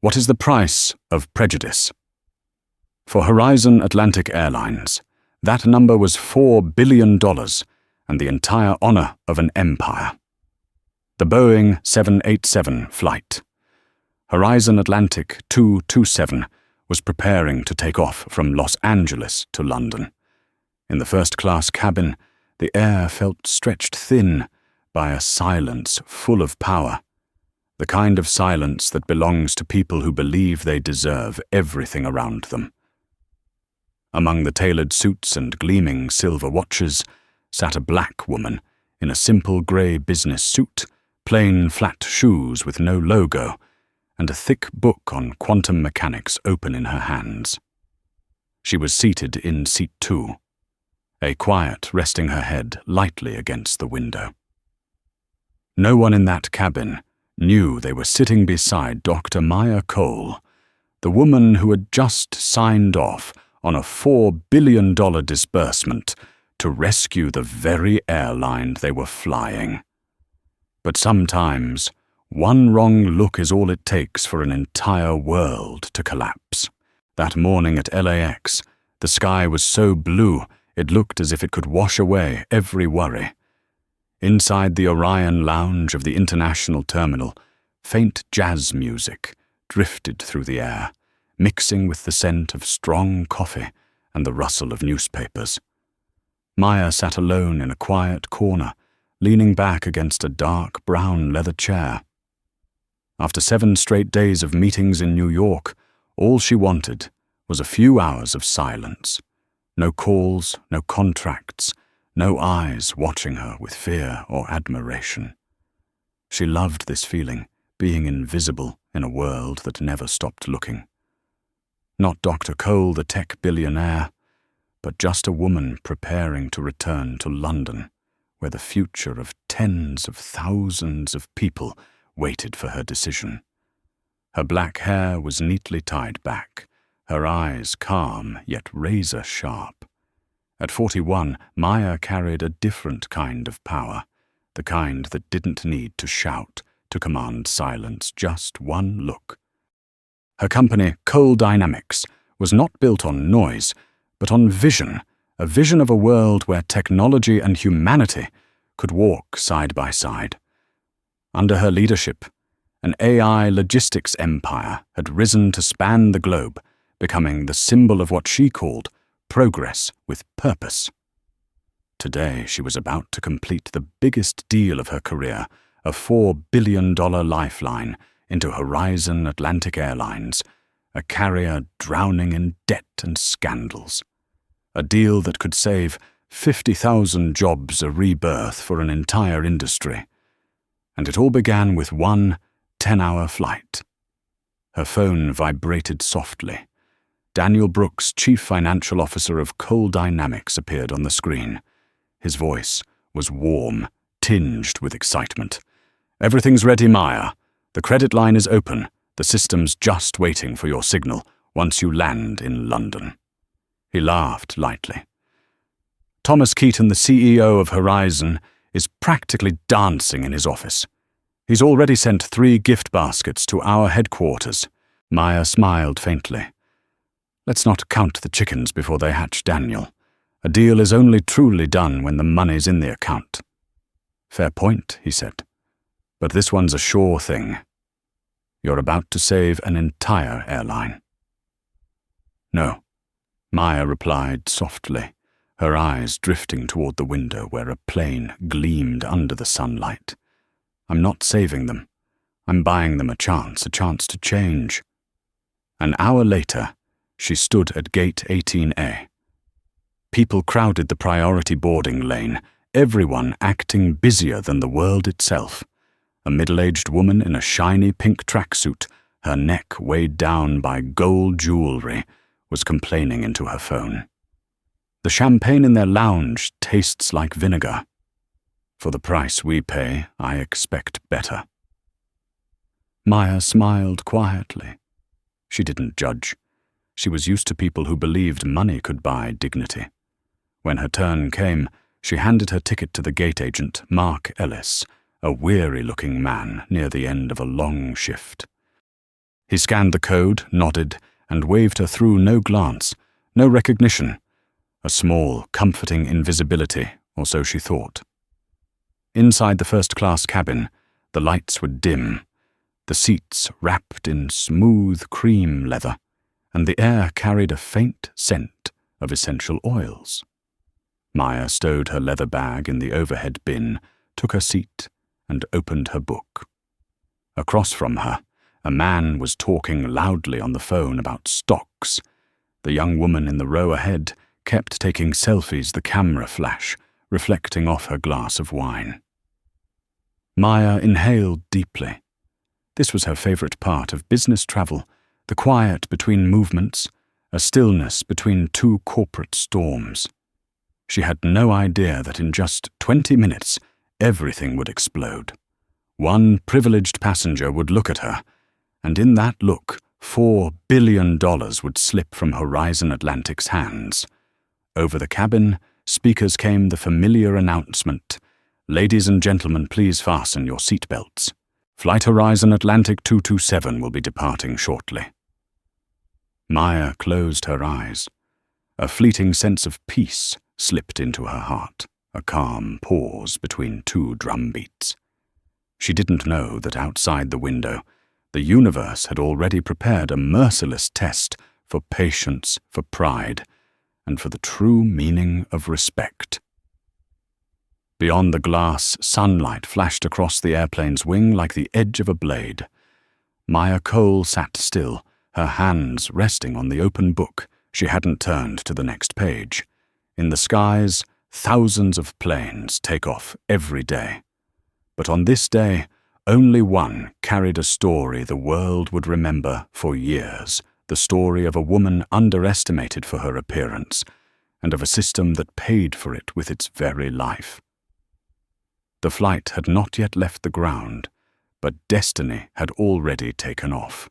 What is the price of prejudice? For Horizon Atlantic Airlines, that number was $4 billion and the entire honor of an empire. The Boeing 787 flight. Horizon Atlantic 227 was preparing to take off from Los Angeles to London. In the first-class cabin, the air felt stretched thin by a silence full of power, the kind of silence that belongs to people who believe they deserve everything around them. Among the tailored suits and gleaming silver watches sat a black woman in a simple grey business suit, plain flat shoes with no logo, and a thick book on quantum mechanics open in her hands. She was seated in seat 2, a quiet resting her head lightly against the window. No one in that cabin knew they were sitting beside Dr. Maya Cole, the woman who had just signed off on a $4 billion disbursement to rescue the very airline they were flying. But sometimes, one wrong look is all it takes for an entire world to collapse. That morning at LAX, the sky was so blue it looked as if it could wash away every worry. Inside the Orion lounge of the international terminal, faint jazz music drifted through the air, mixing with the scent of strong coffee and the rustle of newspapers. Maya sat alone in a quiet corner, leaning back against a dark brown leather chair. After 7 straight days of meetings in New York, all she wanted was a few hours of silence. No calls, no contracts, no eyes watching her with fear or admiration. She loved this feeling, being invisible in a world that never stopped looking. Not Dr. Cole, the tech billionaire, but just a woman preparing to return to London, where the future of tens of thousands of people waited for her decision. Her black hair was neatly tied back, her eyes calm yet razor-sharp. At 41, Maya carried a different kind of power, the kind that didn't need to shout to command silence, just one look. Her company, Cole Dynamics, was not built on noise, but on vision, a vision of a world where technology and humanity could walk side by side. Under her leadership, an AI logistics empire had risen to span the globe, becoming the symbol of what she called progress with purpose. Today, she was about to complete the biggest deal of her career, a $4 billion lifeline into Horizon Atlantic Airlines, a carrier drowning in debt and scandals. A deal that could save 50,000 jobs a rebirth for an entire industry. And it all began with one 10-hour flight. Her phone vibrated softly. Daniel Brooks, Chief Financial Officer of Cole Dynamics, appeared on the screen. His voice was warm, tinged with excitement. "Everything's ready, Maya. The credit line is open. The system's just waiting for your signal once you land in London." He laughed lightly. Thomas Keaton, the CEO of Horizon, is practically dancing in his office. He's already sent 3 gift baskets to our headquarters. Maya smiled faintly. "Let's not count the chickens before they hatch, Daniel. A deal is only truly done when the money's in the account." "Fair point," he said. "But this one's a sure thing. You're about to save an entire airline." "No," Maya replied softly, her eyes drifting toward the window where a plane gleamed under the sunlight. "I'm not saving them. I'm buying them a chance to change." An hour later, she stood at gate 18A. People crowded the priority boarding lane, everyone acting busier than the world itself. A middle-aged woman in a shiny pink tracksuit, her neck weighed down by gold jewelry, was complaining into her phone. "The champagne in their lounge tastes like vinegar. For the price we pay, I expect better." Maya smiled quietly. She didn't judge. She was used to people who believed money could buy dignity. When her turn came, she handed her ticket to the gate agent, Mark Ellis, a weary-looking man near the end of a long shift. He scanned the code, nodded, and waved her through no glance, no recognition. A small, comforting invisibility, or so she thought. Inside the first-class cabin, the lights were dim, the seats wrapped in smooth cream leather, and the air carried a faint scent of essential oils. Maya stowed her leather bag in the overhead bin, took her seat, and opened her book. Across from her, a man was talking loudly on the phone about stocks. The young woman in the row ahead kept taking selfies, the camera flash reflecting off her glass of wine. Maya inhaled deeply. This was her favorite part of business travel, the quiet between movements, a stillness between two corporate storms. She had no idea that in just 20 minutes, everything would explode. One privileged passenger would look at her, and in that look, $4 billion would slip from Horizon Atlantic's hands. Over the cabin, speakers came the familiar announcement, "Ladies and gentlemen, please fasten your seatbelts. Flight Horizon Atlantic 227 will be departing shortly." Maya closed her eyes. A fleeting sense of peace slipped into her heart, a calm pause between two drum beats. She didn't know that outside the window, the universe had already prepared a merciless test for patience, for pride, and for the true meaning of respect. Beyond the glass, sunlight flashed across the airplane's wing like the edge of a blade. Maya Cole sat still, her hands resting on the open book. She hadn't turned to the next page. In the skies, thousands of planes take off every day. But on this day, only one carried a story the world would remember for years, the story of a woman underestimated for her appearance, and of a system that paid for it with its very life. The flight had not yet left the ground, but destiny had already taken off.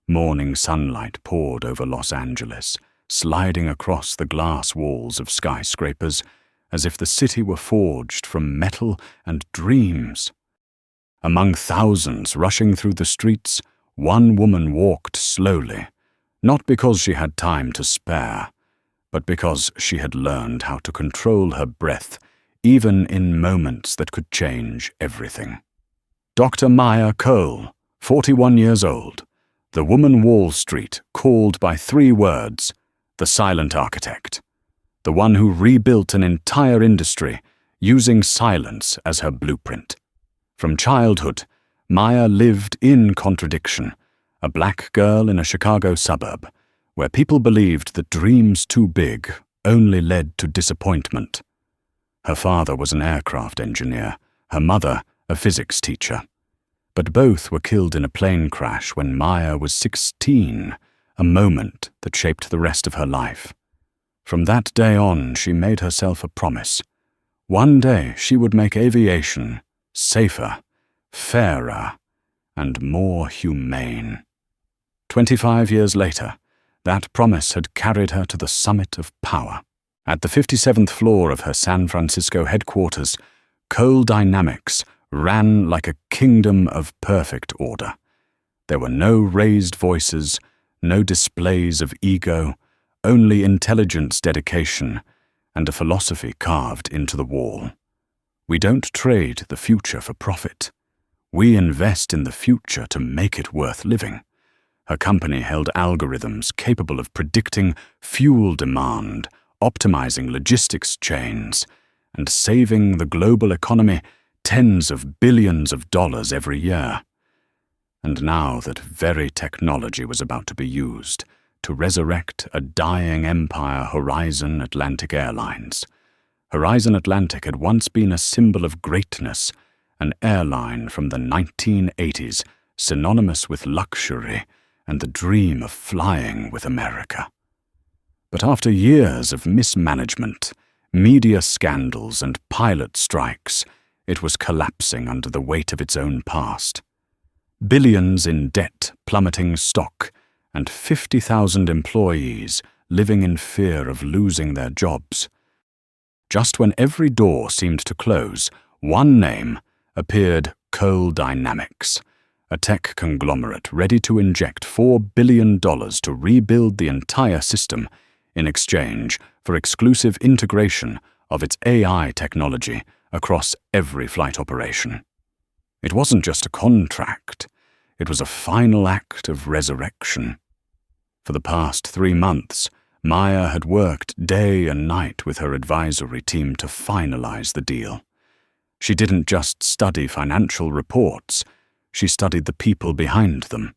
Morning sunlight poured over Los Angeles, sliding across the glass walls of skyscrapers, as if the city were forged from metal and dreams. Among thousands rushing through the streets, one woman walked slowly, not because she had time to spare, but because she had learned how to control her breath, even in moments that could change everything. Dr. Maya Cole, 41 years old, the woman Wall Street called by 3 words, the silent architect, the one who rebuilt an entire industry using silence as her blueprint. From childhood, Maya lived in contradiction, a black girl in a Chicago suburb, where people believed that dreams too big only led to disappointment. Her father was an aircraft engineer, her mother a physics teacher. But both were killed in a plane crash when Maya was 16, a moment that shaped the rest of her life. From that day on, she made herself a promise. One day she would make aviation safer, fairer, and more humane. 25 years later, that promise had carried her to the summit of power. At the 57th floor of her San Francisco headquarters, Cole Dynamics ran like a kingdom of perfect order. There were no raised voices, no displays of ego, only intelligence, dedication, and a philosophy carved into the wall. We don't trade the future for profit. We invest in the future to make it worth living. Her company held algorithms capable of predicting fuel demand, optimizing logistics chains, and saving the global economy tens of billions of dollars every year. And now that very technology was about to be used to resurrect a dying empire, Horizon Atlantic Airlines. Horizon Atlantic had once been a symbol of greatness, an airline from the 1980s, synonymous with luxury and the dream of flying with America. But after years of mismanagement, media scandals, and pilot strikes, it was collapsing under the weight of its own past. Billions in debt, plummeting stock, and 50,000 employees living in fear of losing their jobs. Just when every door seemed to close, one name appeared: Cole Dynamics, a tech conglomerate ready to inject $4 billion to rebuild the entire system in exchange for exclusive integration of its AI technology across every flight operation. It wasn't just a contract, it was a final act of resurrection. For the past 3 months, Maya had worked day and night with her advisory team to finalize the deal. She didn't just study financial reports, she studied the people behind them.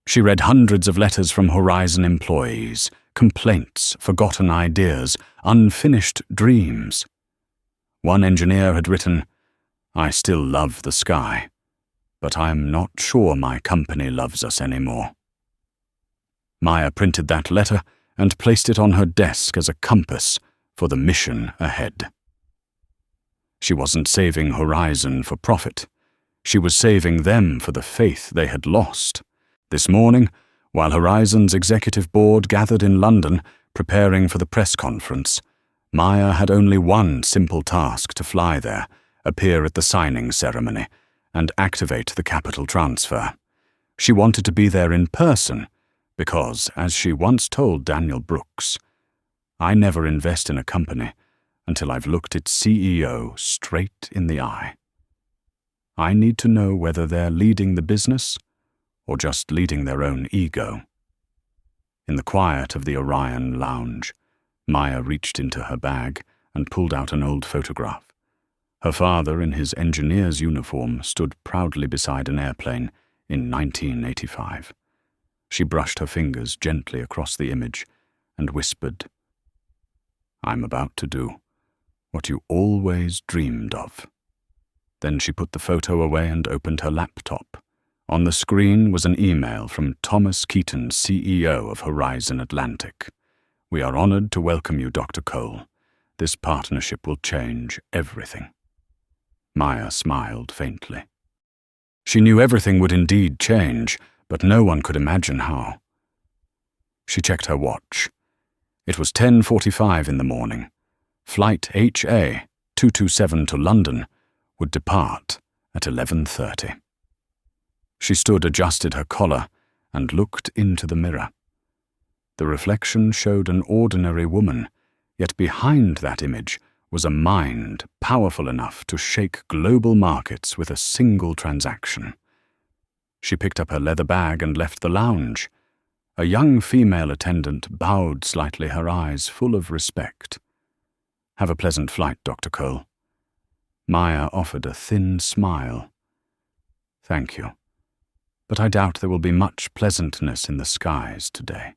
She read hundreds of letters from Horizon employees, complaints, forgotten ideas, unfinished dreams. One engineer had written, "I still love the sky, but I am not sure my company loves us anymore." Maya printed that letter and placed it on her desk as a compass for the mission ahead. She wasn't saving Horizon for profit. She was saving them for the faith they had lost. This morning, while Horizon's executive board gathered in London, preparing for the press conference, Maya had only one simple task to fly there, appear at the signing ceremony, and activate the capital transfer. She wanted to be there in person because, as she once told Daniel Brooks, "I never invest in a company until I've looked its CEO straight in the eye. I need to know whether they're leading the business or just leading their own ego." In the quiet of the Orion lounge, Maya reached into her bag and pulled out an old photograph. Her father, in his engineer's uniform, stood proudly beside an airplane in 1985. She brushed her fingers gently across the image and whispered, "I'm about to do what you always dreamed of." Then she put the photo away and opened her laptop. On the screen was an email from Thomas Keaton, CEO of Horizon Atlantic. "We are honored to welcome you, Dr. Cole. This partnership will change everything." Maya smiled faintly. She knew everything would indeed change, but no one could imagine how. She checked her watch. It was 10:45 in the morning. Flight HA 227 to London would depart at 11:30. She adjusted her collar, and looked into the mirror. The reflection showed an ordinary woman, yet behind that image was a mind powerful enough to shake global markets with a single transaction. She picked up her leather bag and left the lounge. A young female attendant bowed slightly, her eyes full of respect. "Have a pleasant flight, Dr. Cole." Maya offered a thin smile. "Thank you, but I doubt there will be much pleasantness in the skies today."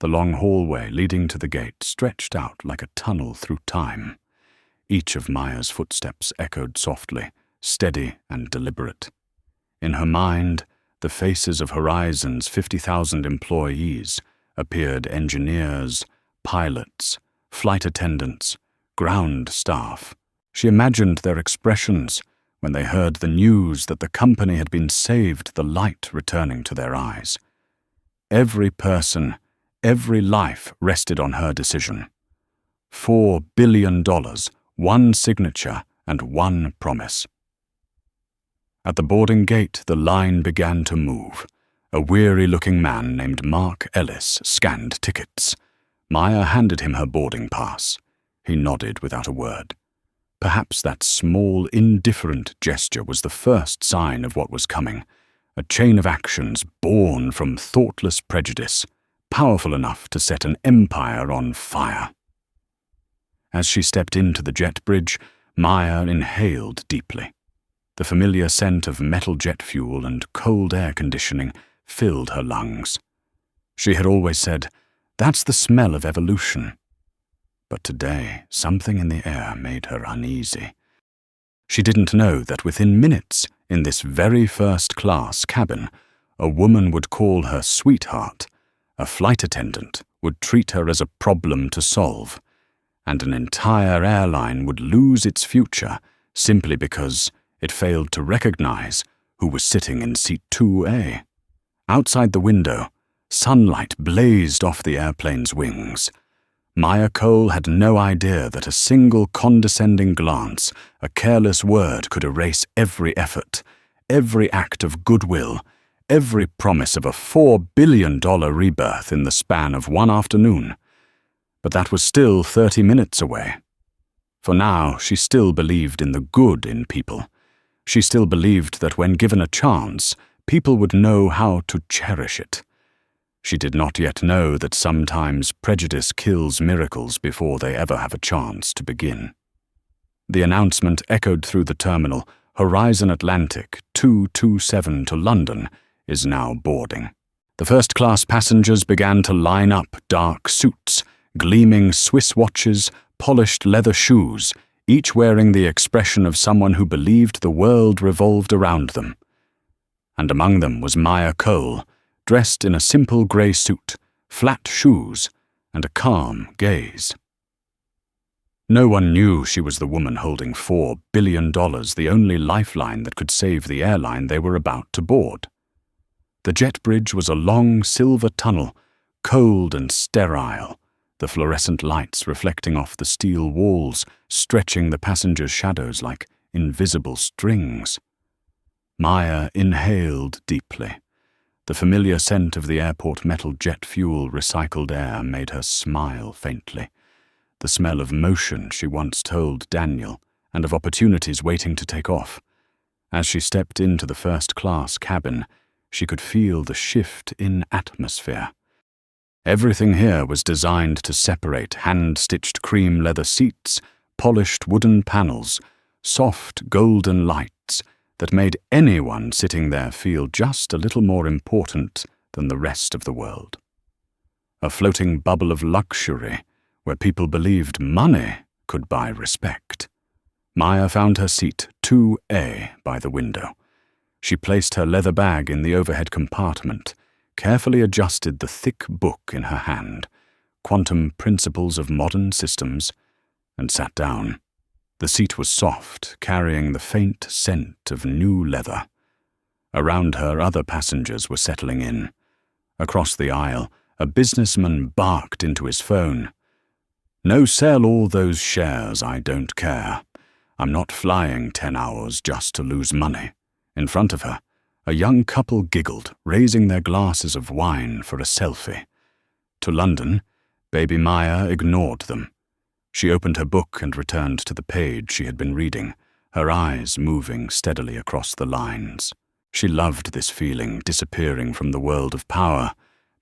The long hallway leading to the gate stretched out like a tunnel through time. Each of Maya's footsteps echoed softly, steady and deliberate. In her mind, the faces of Horizon's 50,000 employees appeared: engineers, pilots, flight attendants, ground staff. She imagined their expressions when they heard the news that the company had been saved, the light returning to their eyes. Every person, every life rested on her decision. $4 billion, one signature, and one promise. At the boarding gate, the line began to move. A weary-looking man named Mark Ellis scanned tickets. Maya handed him her boarding pass. He nodded without a word. Perhaps that small, indifferent gesture was the first sign of what was coming, a chain of actions born from thoughtless prejudice, powerful enough to set an empire on fire. As she stepped into the jet bridge, Maya inhaled deeply. The familiar scent of metal jet fuel and cold air conditioning filled her lungs. She had always said, "That's the smell of evolution." But today, something in the air made her uneasy. She didn't know that within minutes, in this very first-class cabin, a woman would call her sweetheart, a flight attendant would treat her as a problem to solve, and an entire airline would lose its future simply because it failed to recognize who was sitting in seat 2A. Outside the window, sunlight blazed off the airplane's wings. Maya Cole had no idea that a single condescending glance, a careless word could erase every effort, every act of goodwill, every promise of a $4 billion rebirth in the span of one afternoon. But that was still 30 minutes away. For now, she still believed in the good in people. She still believed that when given a chance, people would know how to cherish it. She did not yet know that sometimes prejudice kills miracles before they ever have a chance to begin. The announcement echoed through the terminal, Horizon Atlantic 227 to London is now boarding. The first-class passengers began to line up, dark suits, gleaming Swiss watches, polished leather shoes, each wearing the expression of someone who believed the world revolved around them. And among them was Maya Cole, dressed in a simple grey suit, flat shoes, and a calm gaze. No one knew she was the woman holding $4 billion, the only lifeline that could save the airline they were about to board. The jet bridge was a long silver tunnel, cold and sterile, the fluorescent lights reflecting off the steel walls, stretching the passengers' shadows like invisible strings. Maya inhaled deeply. The familiar scent of the airport metal jet fuel recycled air made her smile faintly. The smell of motion she once told Daniel, and of opportunities waiting to take off. As she stepped into the first-class cabin, she could feel the shift in atmosphere. Everything here was designed to separate hand-stitched cream leather seats, polished wooden panels, soft golden lights that made anyone sitting there feel just a little more important than the rest of the world. A floating bubble of luxury where people believed money could buy respect. Maya found her seat 2A by the window. She placed her leather bag in the overhead compartment, carefully adjusted the thick book in her hand, Quantum Principles of Modern Systems, and sat down. The seat was soft, carrying the faint scent of new leather. Around her, other passengers were settling in. Across the aisle, a businessman barked into his phone. "No, sell all those shares, I don't care. I'm not flying 10 hours just to lose money." In front of her, a young couple giggled, raising their glasses of wine for a selfie. To London, baby Maya ignored them. She opened her book and returned to the page she had been reading, her eyes moving steadily across the lines. She loved this feeling, disappearing from the world of power,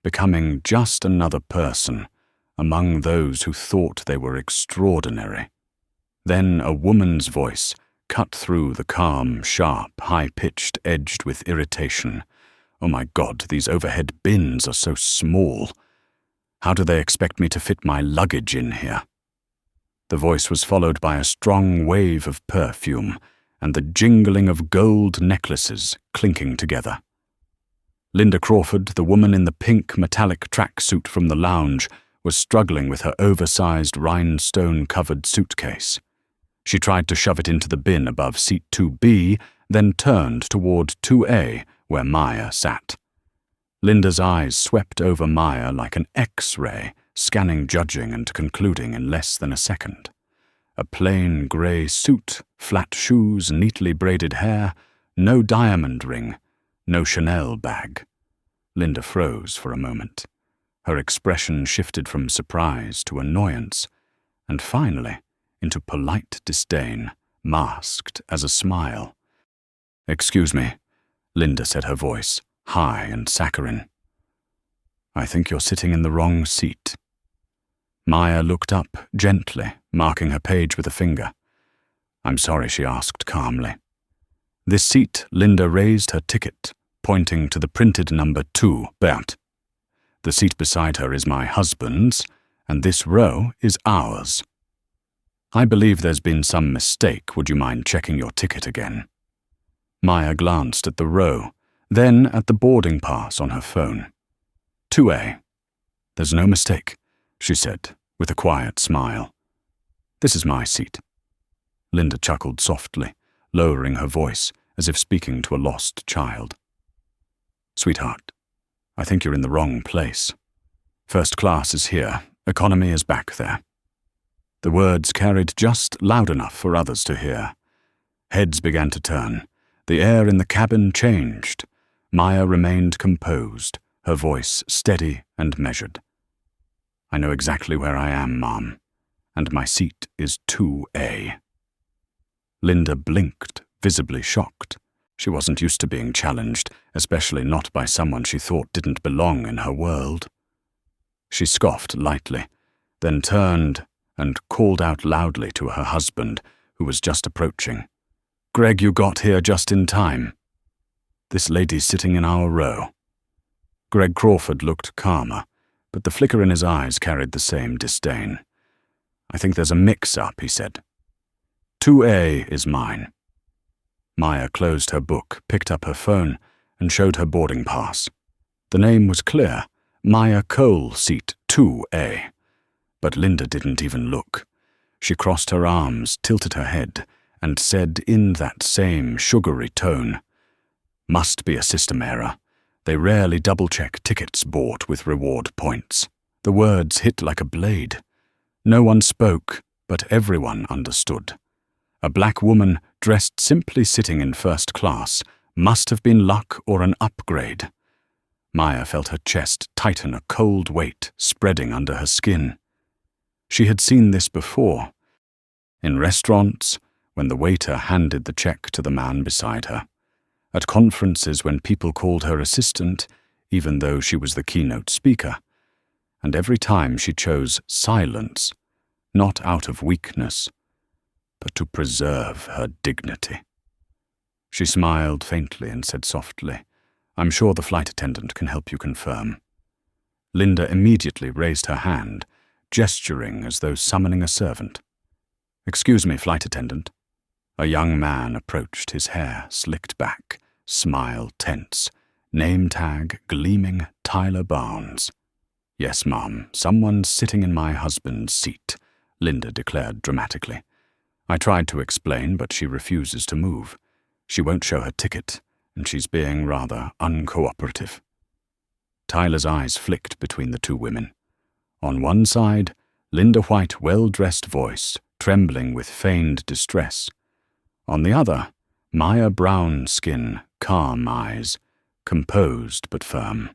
becoming just another person among those who thought they were extraordinary. Then a woman's voice cut through the calm, sharp, high-pitched, edged with irritation. "Oh my God, these overhead bins are so small. How do they expect me to fit my luggage in here?" The voice was followed by a strong wave of perfume and the jingling of gold necklaces clinking together. Linda Crawford, the woman in the pink metallic tracksuit from the lounge, was struggling with her oversized rhinestone-covered suitcase. She tried to shove it into the bin above seat 2B, then turned toward 2A, where Maya sat. Linda's eyes swept over Maya like an X-ray, scanning, judging, and concluding in less than a second. A plain grey suit, flat shoes, neatly braided hair, no diamond ring, no Chanel bag. Linda froze for a moment. Her expression shifted from surprise to annoyance, and finally into polite disdain, masked as a smile. "Excuse me," Linda said, her voice high and saccharine. "I think you're sitting in the wrong seat." Maya looked up gently, marking her page with a finger. "I'm sorry," she asked calmly. "This seat," Linda raised her ticket, pointing to the printed number 2, Bert. "The seat beside her is my husband's, and this row is ours. I believe there's been some mistake. Would you mind checking your ticket again?" Maya glanced at the row, then at the boarding pass on her phone. 2A. "There's no mistake," she said, with a quiet smile. "This is my seat." Linda chuckled softly, lowering her voice as if speaking to a lost child. "Sweetheart, I think you're in the wrong place. First class is here, economy is back there." The words carried just loud enough for others to hear. Heads began to turn. The air in the cabin changed. Maya remained composed, her voice steady and measured. "I know exactly where I am, Mom, and my seat is 2A. Linda blinked, visibly shocked. She wasn't used to being challenged, especially not by someone she thought didn't belong in her world. She scoffed lightly, then turned and called out loudly to her husband, who was just approaching. "Greg, you got here just in time. This lady's sitting in our row." Greg Crawford looked calmer, but the flicker in his eyes carried the same disdain. "I think there's a mix-up," he said. 2A is mine." Maya closed her book, picked up her phone, and showed her boarding pass. The name was clear, Maya Cole, seat 2A. But Linda didn't even look. She crossed her arms, tilted her head, and said in that same sugary tone, "Must be a system error. They rarely double-check tickets bought with reward points." The words hit like a blade. No one spoke, but everyone understood. A black woman, dressed simply sitting in first class, must have been luck or an upgrade. Maya felt her chest tighten, a cold weight spreading under her skin. She had seen this before. In restaurants, when the waiter handed the check to the man beside her. At conferences when people called her assistant, even though she was the keynote speaker. And every time she chose silence, not out of weakness, but to preserve her dignity. She smiled faintly and said softly, "I'm sure the flight attendant can help you confirm." Linda immediately raised her hand, gesturing as though summoning a servant. "Excuse me, flight attendant." A young man approached, his hair slicked back, smile tense, name tag gleaming, Tyler Barnes. "Yes, Mom, someone's sitting in my husband's seat," Linda declared dramatically. "I tried to explain, but she refuses to move. She won't show her ticket, and she's being rather uncooperative." Tyler's eyes flicked between the two women. On one side, Linda White's well-dressed voice, trembling with feigned distress. On the other, Maya Brown skin, calm eyes, composed but firm.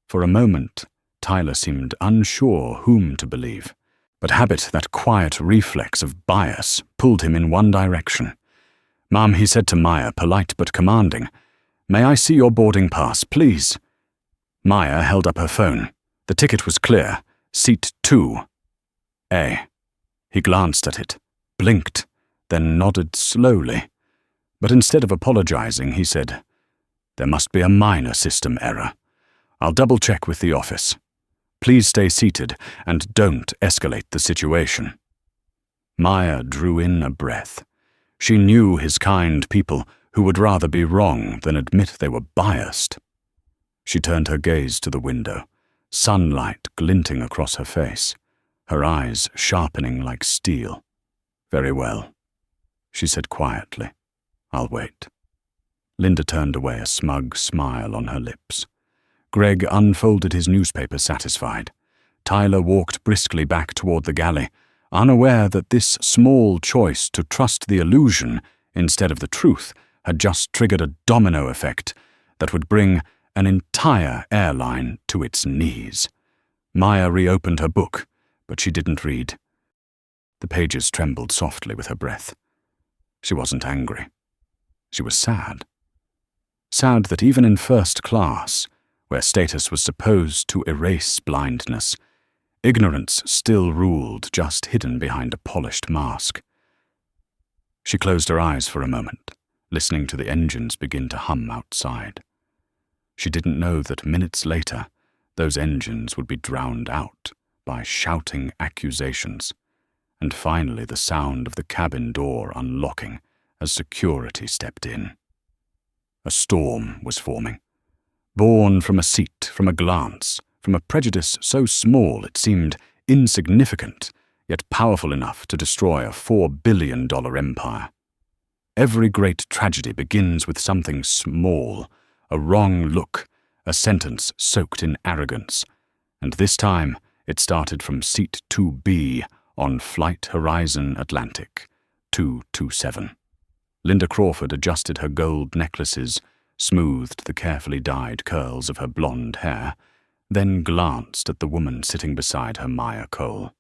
For a moment, Tyler seemed unsure whom to believe, but habit, that quiet reflex of bias, pulled him in one direction. "Ma'am," he said to Maya, polite but commanding, "may I see your boarding pass, please?" Maya held up her phone. The ticket was clear, seat 2A. He glanced at it, blinked, then nodded slowly. But instead of apologizing, he said, "There must be a minor system error. I'll double-check with the office. Please stay seated and don't escalate the situation." Maya drew in a breath. She knew his kind people who would rather be wrong than admit they were biased. She turned her gaze to the window, sunlight glinting across her face, her eyes sharpening like steel. "Very well," she said quietly. "I'll wait." Linda turned away, a smug smile on her lips. Greg unfolded his newspaper, satisfied. Tyler walked briskly back toward the galley, unaware that this small choice to trust the illusion instead of the truth had just triggered a domino effect that would bring an entire airline to its knees. Maya reopened her book, but she didn't read. The pages trembled softly with her breath. She wasn't angry. She was sad. Sad that even in first class, where status was supposed to erase blindness, ignorance still ruled, just hidden behind a polished mask. She closed her eyes for a moment, listening to the engines begin to hum outside. She didn't know that minutes later, those engines would be drowned out by shouting accusations, and finally the sound of the cabin door unlocking as security stepped in. A storm was forming, born from a seat, from a glance, from a prejudice so small it seemed insignificant, yet powerful enough to destroy a $4 billion empire. Every great tragedy begins with something small, a wrong look, a sentence soaked in arrogance, and this time it started from seat 2B on Flight Horizon Atlantic 227. Linda Crawford adjusted her gold necklaces, smoothed the carefully dyed curls of her blonde hair, then glanced at the woman sitting beside her, Maya Cole.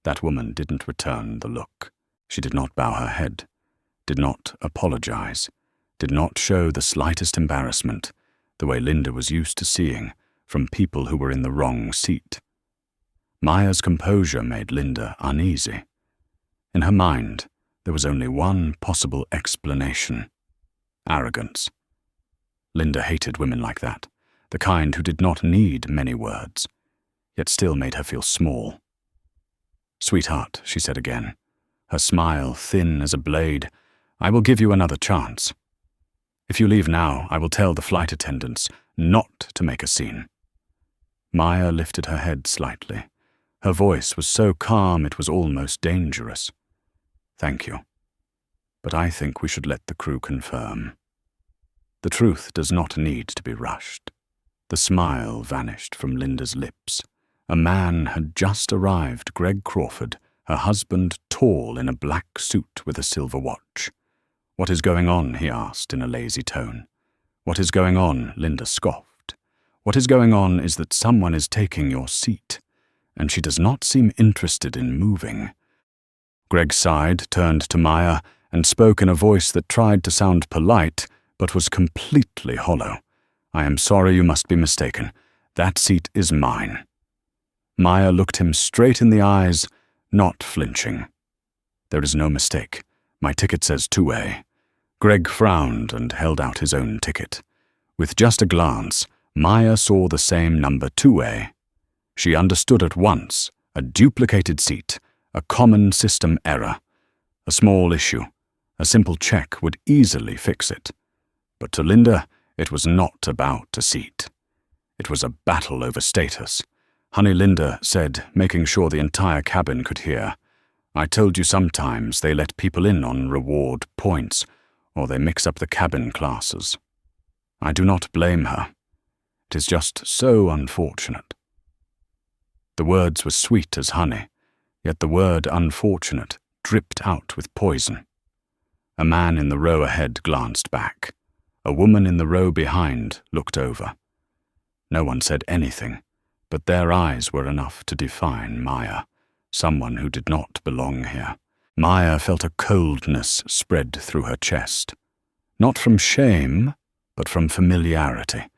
That woman didn't return the look. She did not bow her head, did not apologize, did not show the slightest embarrassment, the way Linda was used to seeing from people who were in the wrong seat. Maya's composure made Linda uneasy. In her mind, there was only one possible explanation: arrogance. Linda hated women like that, the kind who did not need many words, yet still made her feel small. "Sweetheart," she said again, her smile thin as a blade, "I will give you another chance. If you leave now, I will tell the flight attendants not to make a scene." Maya lifted her head slightly. Her voice was so calm it was almost dangerous. "Thank you. But I think we should let the crew confirm. The truth does not need to be rushed." The smile vanished from Linda's lips. A man had just arrived, Greg Crawford, her husband, tall in a black suit with a silver watch. "What is going on?" he asked in a lazy tone. "What is going on?" Linda scoffed. "What is going on is that someone is taking your seat, and she does not seem interested in moving." Greg sighed, turned to Maya, and spoke in a voice that tried to sound polite, but was completely hollow. "I am sorry, you must be mistaken. That seat is mine." Maya looked him straight in the eyes, not flinching. "There is no mistake. My ticket says 2A. Greg frowned and held out his own ticket. With just a glance, Maya saw the same number 2A. She understood at once: a duplicated seat, a common system error. A small issue. A simple check would easily fix it. But to Linda, it was not about a seat. It was a battle over status. Honey, Linda said, making sure the entire cabin could hear, "I told you sometimes they let people in on reward points, or they mix up the cabin classes. I do not blame her. It is just so unfortunate." The words were sweet as honey, yet the word unfortunate dripped out with poison. A man in the row ahead glanced back. A woman in the row behind looked over. No one said anything, but their eyes were enough to define Maya, someone who did not belong here. Maya felt a coldness spread through her chest. Not from shame, but from familiarity.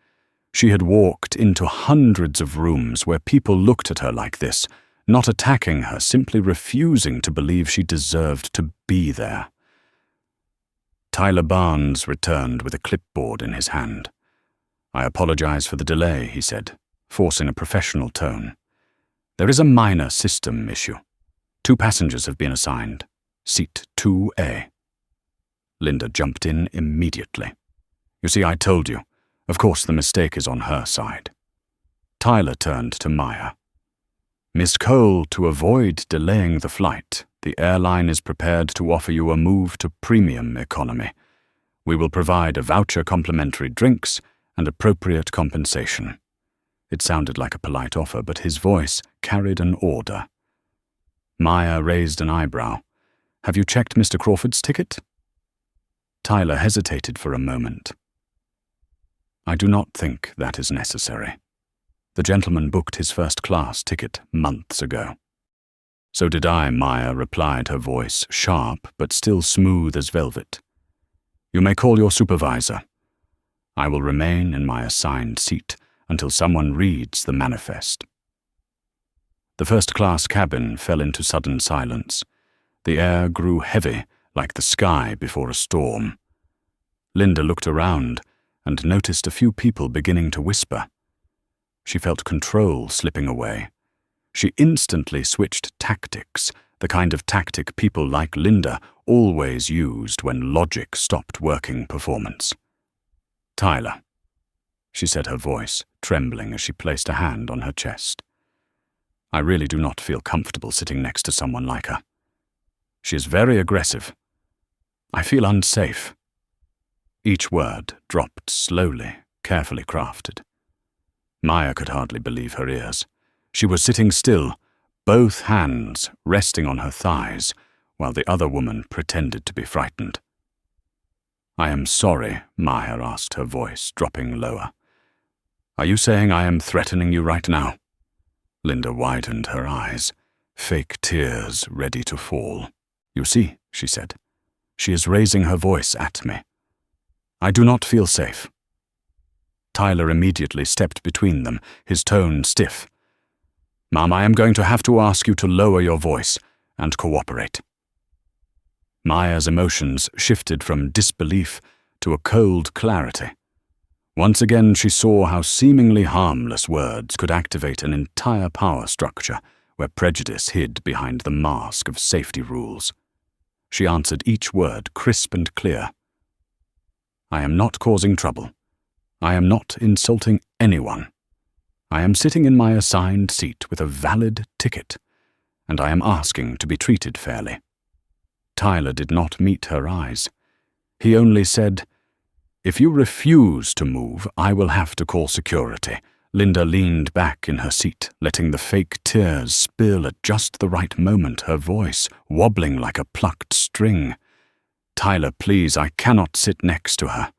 She had walked into hundreds of rooms where people looked at her like this, not attacking her, simply refusing to believe she deserved to be there. Tyler Barnes returned with a clipboard in his hand. "I apologize for the delay," he said, forcing a professional tone. "There is a minor system issue. 2 passengers have been assigned. Seat 2A. Linda jumped in immediately. "You see, I told you. Of course the mistake is on her side." Tyler turned to Maya. "Miss Cole, to avoid delaying the flight, the airline is prepared to offer you a move to premium economy. We will provide a voucher, complimentary drinks, and appropriate compensation." It sounded like a polite offer, but his voice carried an order. Maya raised an eyebrow. "Have you checked Mr. Crawford's ticket?" Tyler hesitated for a moment. "I do not think that is necessary. The gentleman booked his first-class ticket months ago." "So did I," Maya replied, her voice sharp but still smooth as velvet. "You may call your supervisor. I will remain in my assigned seat until someone reads the manifest." The first-class cabin fell into sudden silence. The air grew heavy, like the sky before a storm. Linda looked around and noticed a few people beginning to whisper. She felt control slipping away. She instantly switched tactics, the kind of tactic people like Linda always used when logic stopped working performance. "Tyler," she said, her voice trembling as she placed a hand on her chest. "I really do not feel comfortable sitting next to someone like her. She is very aggressive. I feel unsafe." Each word dropped slowly, carefully crafted. Maya could hardly believe her ears. She was sitting still, both hands resting on her thighs, while the other woman pretended to be frightened. I am sorry, Maya asked, her voice dropping lower. Are you saying I am threatening you right now? Linda widened her eyes, fake tears ready to fall. You see, she said, she is raising her voice at me. I do not feel safe. Tyler immediately stepped between them, his tone stiff. Mom, I am going to have to ask you to lower your voice and cooperate. Maya's emotions shifted from disbelief to a cold clarity. Once again, she saw how seemingly harmless words could activate an entire power structure where prejudice hid behind the mask of safety rules. She answered each word crisp and clear. I am not causing trouble. I am not insulting anyone. I am sitting in my assigned seat with a valid ticket, and I am asking to be treated fairly. Tyler did not meet her eyes. He only said, If you refuse to move, I will have to call security. Linda leaned back in her seat, letting the fake tears spill at just the right moment, her voice wobbling like a plucked string. Tyler, please, I cannot sit next to her.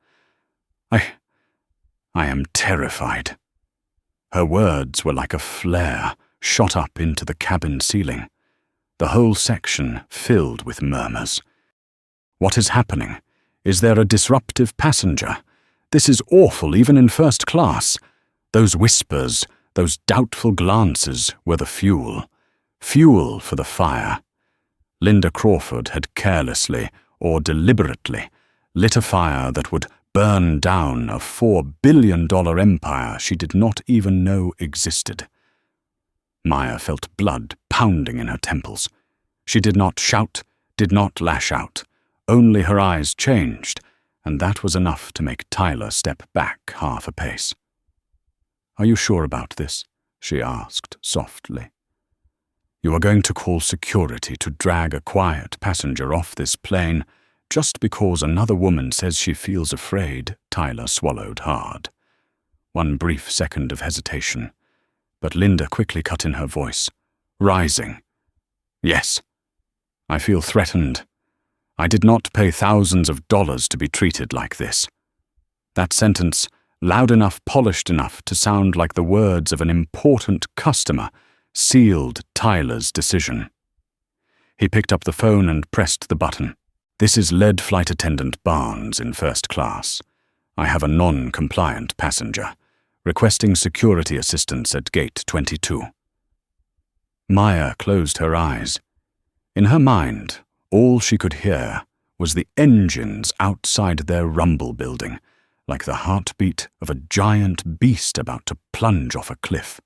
I am terrified. Her words were like a flare shot up into the cabin ceiling. The whole section filled with murmurs. What is happening? Is there a disruptive passenger? This is awful, even in first class. Those whispers, those doubtful glances were the fuel for the fire. Linda Crawford had carelessly or deliberately lit a fire that would burn down a $4 billion empire she did not even know existed. Maya felt blood pounding in her temples. She did not shout, did not lash out. Only her eyes changed, and that was enough to make Tyler step back half a pace. Are you sure about this? She asked softly. You are going to call security to drag a quiet passenger off this plane just because another woman says she feels afraid? Tyler swallowed hard. One brief second of hesitation, but Linda quickly cut in her voice, rising. Yes, I feel threatened. I did not pay thousands of dollars to be treated like this. That sentence, loud enough, polished enough to sound like the words of an important customer, sealed Tyler's decision. He picked up the phone and pressed the button. This is lead flight attendant Barnes in first class. I have a non-compliant passenger, requesting security assistance at gate 22. Maya closed her eyes. In her mind, all she could hear was the engines outside their rumble building, like the heartbeat of a giant beast about to plunge off a cliff.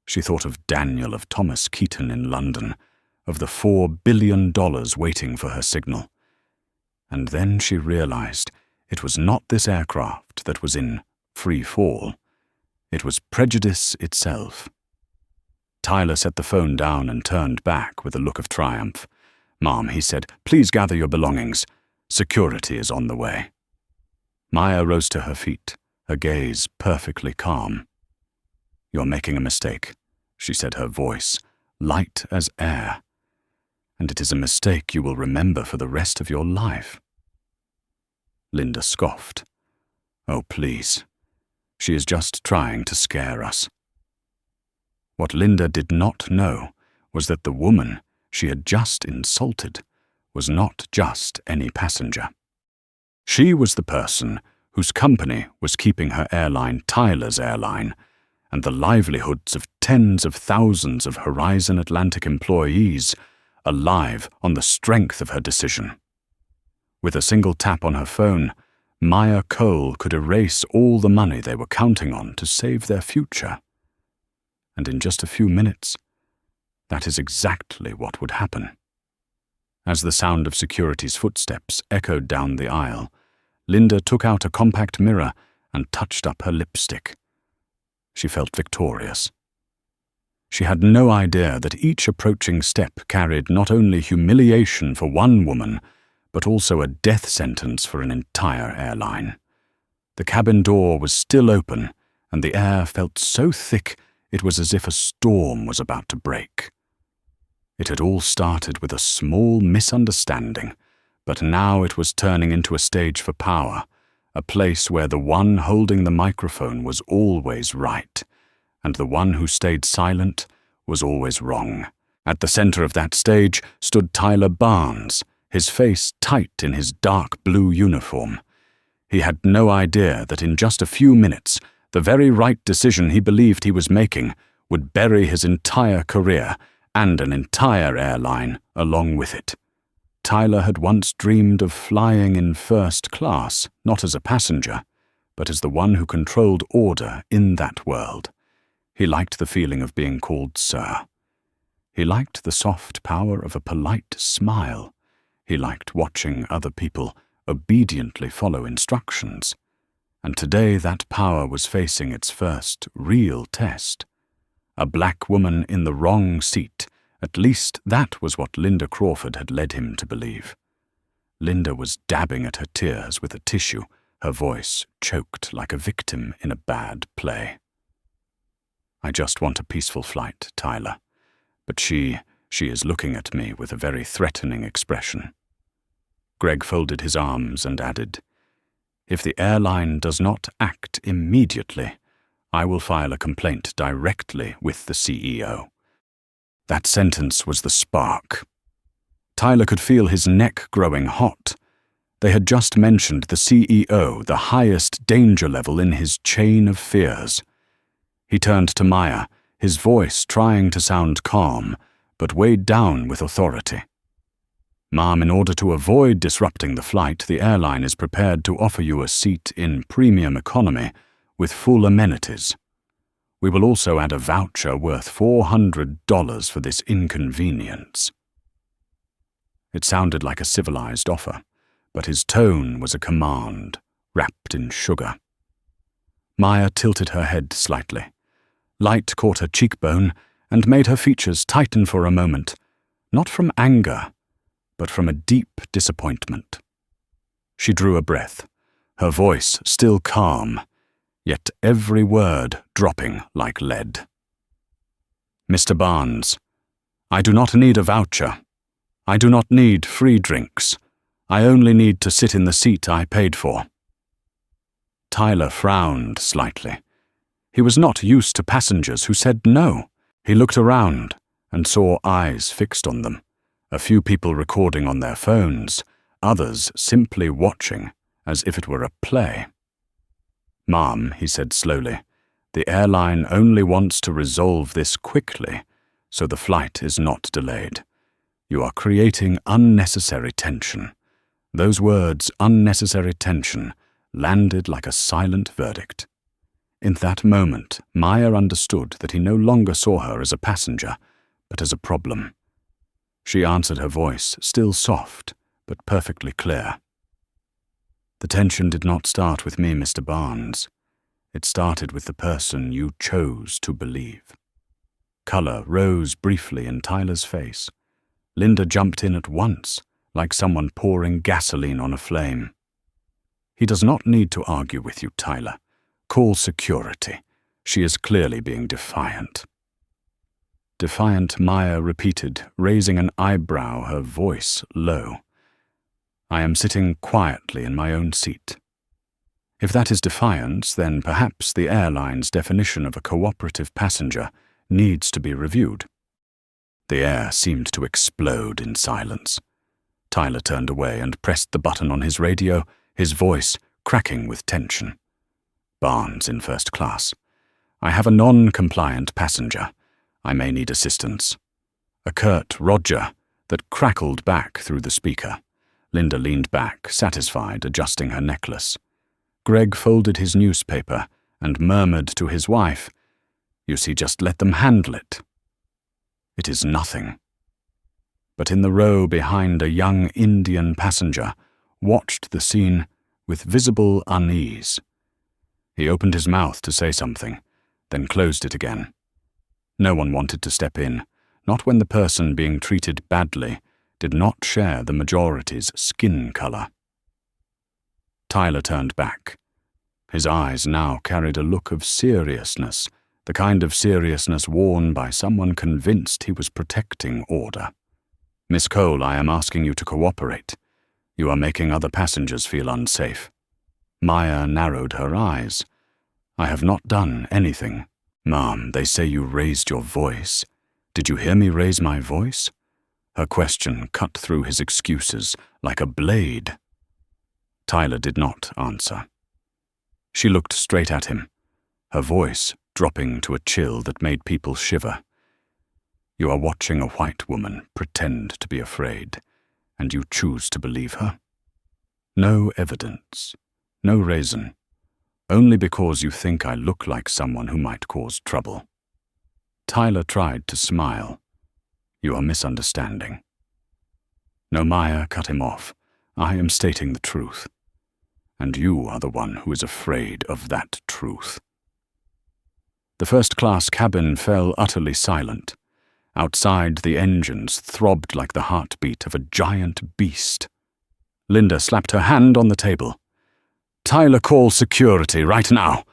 She thought of Daniel of Thomas Keaton in London, of the $4 billion waiting for her signal. And then she realized it was not this aircraft that was in free fall. It was prejudice itself. Tyler set the phone down and turned back with a look of triumph. Mom, he said, please gather your belongings. Security is on the way. Maya rose to her feet, her gaze perfectly calm. You're making a mistake, she said, her voice light as air. And it is a mistake you will remember for the rest of your life. Linda scoffed. Oh, please. She is just trying to scare us. What Linda did not know was that the woman she had just insulted was not just any passenger. She was the person whose company was keeping her airline, Tyler's Airline, and the livelihoods of tens of thousands of Horizon Atlantic employees alive on the strength of her decision. With a single tap on her phone, Maya Cole could erase all the money they were counting on to save their future. And in just a few minutes, that is exactly what would happen. As the sound of security's footsteps echoed down the aisle, Linda took out a compact mirror and touched up her lipstick. She felt victorious. She had no idea that each approaching step carried not only humiliation for one woman, but also a death sentence for an entire airline. The cabin door was still open, and the air felt so thick it was as if a storm was about to break. It had all started with a small misunderstanding, But now it was turning into a stage for power, a place where the one holding the microphone was always right, and the one who stayed silent was always wrong. At the center of that stage stood Tyler Barnes, his face tight in his dark blue uniform. He had no idea that in just a few minutes, the very right decision he believed he was making would bury his entire career and an entire airline along with it. Tyler had once dreamed of flying in first class, not as a passenger, but as the one who controlled order in that world. He liked the feeling of being called sir. He liked the soft power of a polite smile. He liked watching other people obediently follow instructions. And today that power was facing its first real test. A black woman in the wrong seat. At least that was what Linda Crawford had led him to believe. Linda was dabbing at her tears with a tissue, her voice choked like a victim in a bad play. "I just want a peaceful flight, Tyler. But she is looking at me with a very threatening expression." Greg folded his arms and added, "If the airline does not act immediately, I will file a complaint directly with the CEO." That sentence was the spark. Tyler could feel his neck growing hot. They had just mentioned the CEO, the highest danger level in his chain of fears. He turned to Maya, his voice trying to sound calm, but weighed down with authority. "Ma'am, in order to avoid disrupting the flight, the airline is prepared to offer you a seat in premium economy with full amenities. We will also add a voucher worth $400 for this inconvenience." It sounded like a civilized offer, but his tone was a command, wrapped in sugar. Maya tilted her head slightly. Light caught her cheekbone and made her features tighten for a moment, not from anger, but from a deep disappointment. She drew a breath, her voice still calm, yet every word dropping like lead. "Mr. Barnes, I do not need a voucher. I do not need free drinks. I only need to sit in the seat I paid for." Tyler frowned slightly. He was not used to passengers who said no. He looked around and saw eyes fixed on them, a few people recording on their phones, others simply watching as if it were a play. "Ma'am," he said slowly, "the airline only wants to resolve this quickly, so the flight is not delayed. You are creating unnecessary tension." Those words, unnecessary tension, landed like a silent verdict. In that moment, Maya understood that he no longer saw her as a passenger, but as a problem. She answered, her voice still soft, but perfectly clear. "The tension did not start with me, Mr. Barnes. It started with the person you chose to believe." Color rose briefly in Tyler's face. Linda jumped in at once, like someone pouring gasoline on a flame. "He does not need to argue with you, Tyler. Call security. She is clearly being defiant." Defiant, Maya repeated, raising an eyebrow, her voice low. "I am sitting quietly in my own seat." If that is defiance, then perhaps the airline's definition of a cooperative passenger needs to be reviewed. The air seemed to explode in silence. Tyler turned away and pressed the button on his radio, his voice cracking with tension. "Barnes in first class. I have a non-compliant passenger. I may need assistance." A curt "Roger" that crackled back through the speaker. Linda leaned back, satisfied, adjusting her necklace. Greg folded his newspaper and murmured to his wife, "You see, just let them handle it. It is nothing." But in the row behind a young Indian passenger watched the scene with visible unease. He opened his mouth to say something, then closed it again. No one wanted to step in, not when the person being treated badly did not share the majority's skin color. Tyler turned back. His eyes now carried a look of seriousness, the kind of seriousness worn by someone convinced he was protecting order. "Miss Cole, I am asking you to cooperate. You are making other passengers feel unsafe. Maya narrowed her eyes. I have not done anything. Ma'am, they say you raised your voice. Did you hear me raise my voice? Her question cut through his excuses like a blade. Tyler did not answer. She looked straight at him, her voice dropping to a chill that made people shiver. You are watching a white woman pretend to be afraid, and you choose to believe her? No evidence, no reason, only because you think I look like someone who might cause trouble. Tyler tried to smile. You are misunderstanding. No, Maya cut him off. I am stating the truth. And you are the one who is afraid of that truth. The first-class cabin fell utterly silent. Outside, the engines throbbed like the heartbeat of a giant beast. Linda slapped her hand on the table. Tyler, call security right now.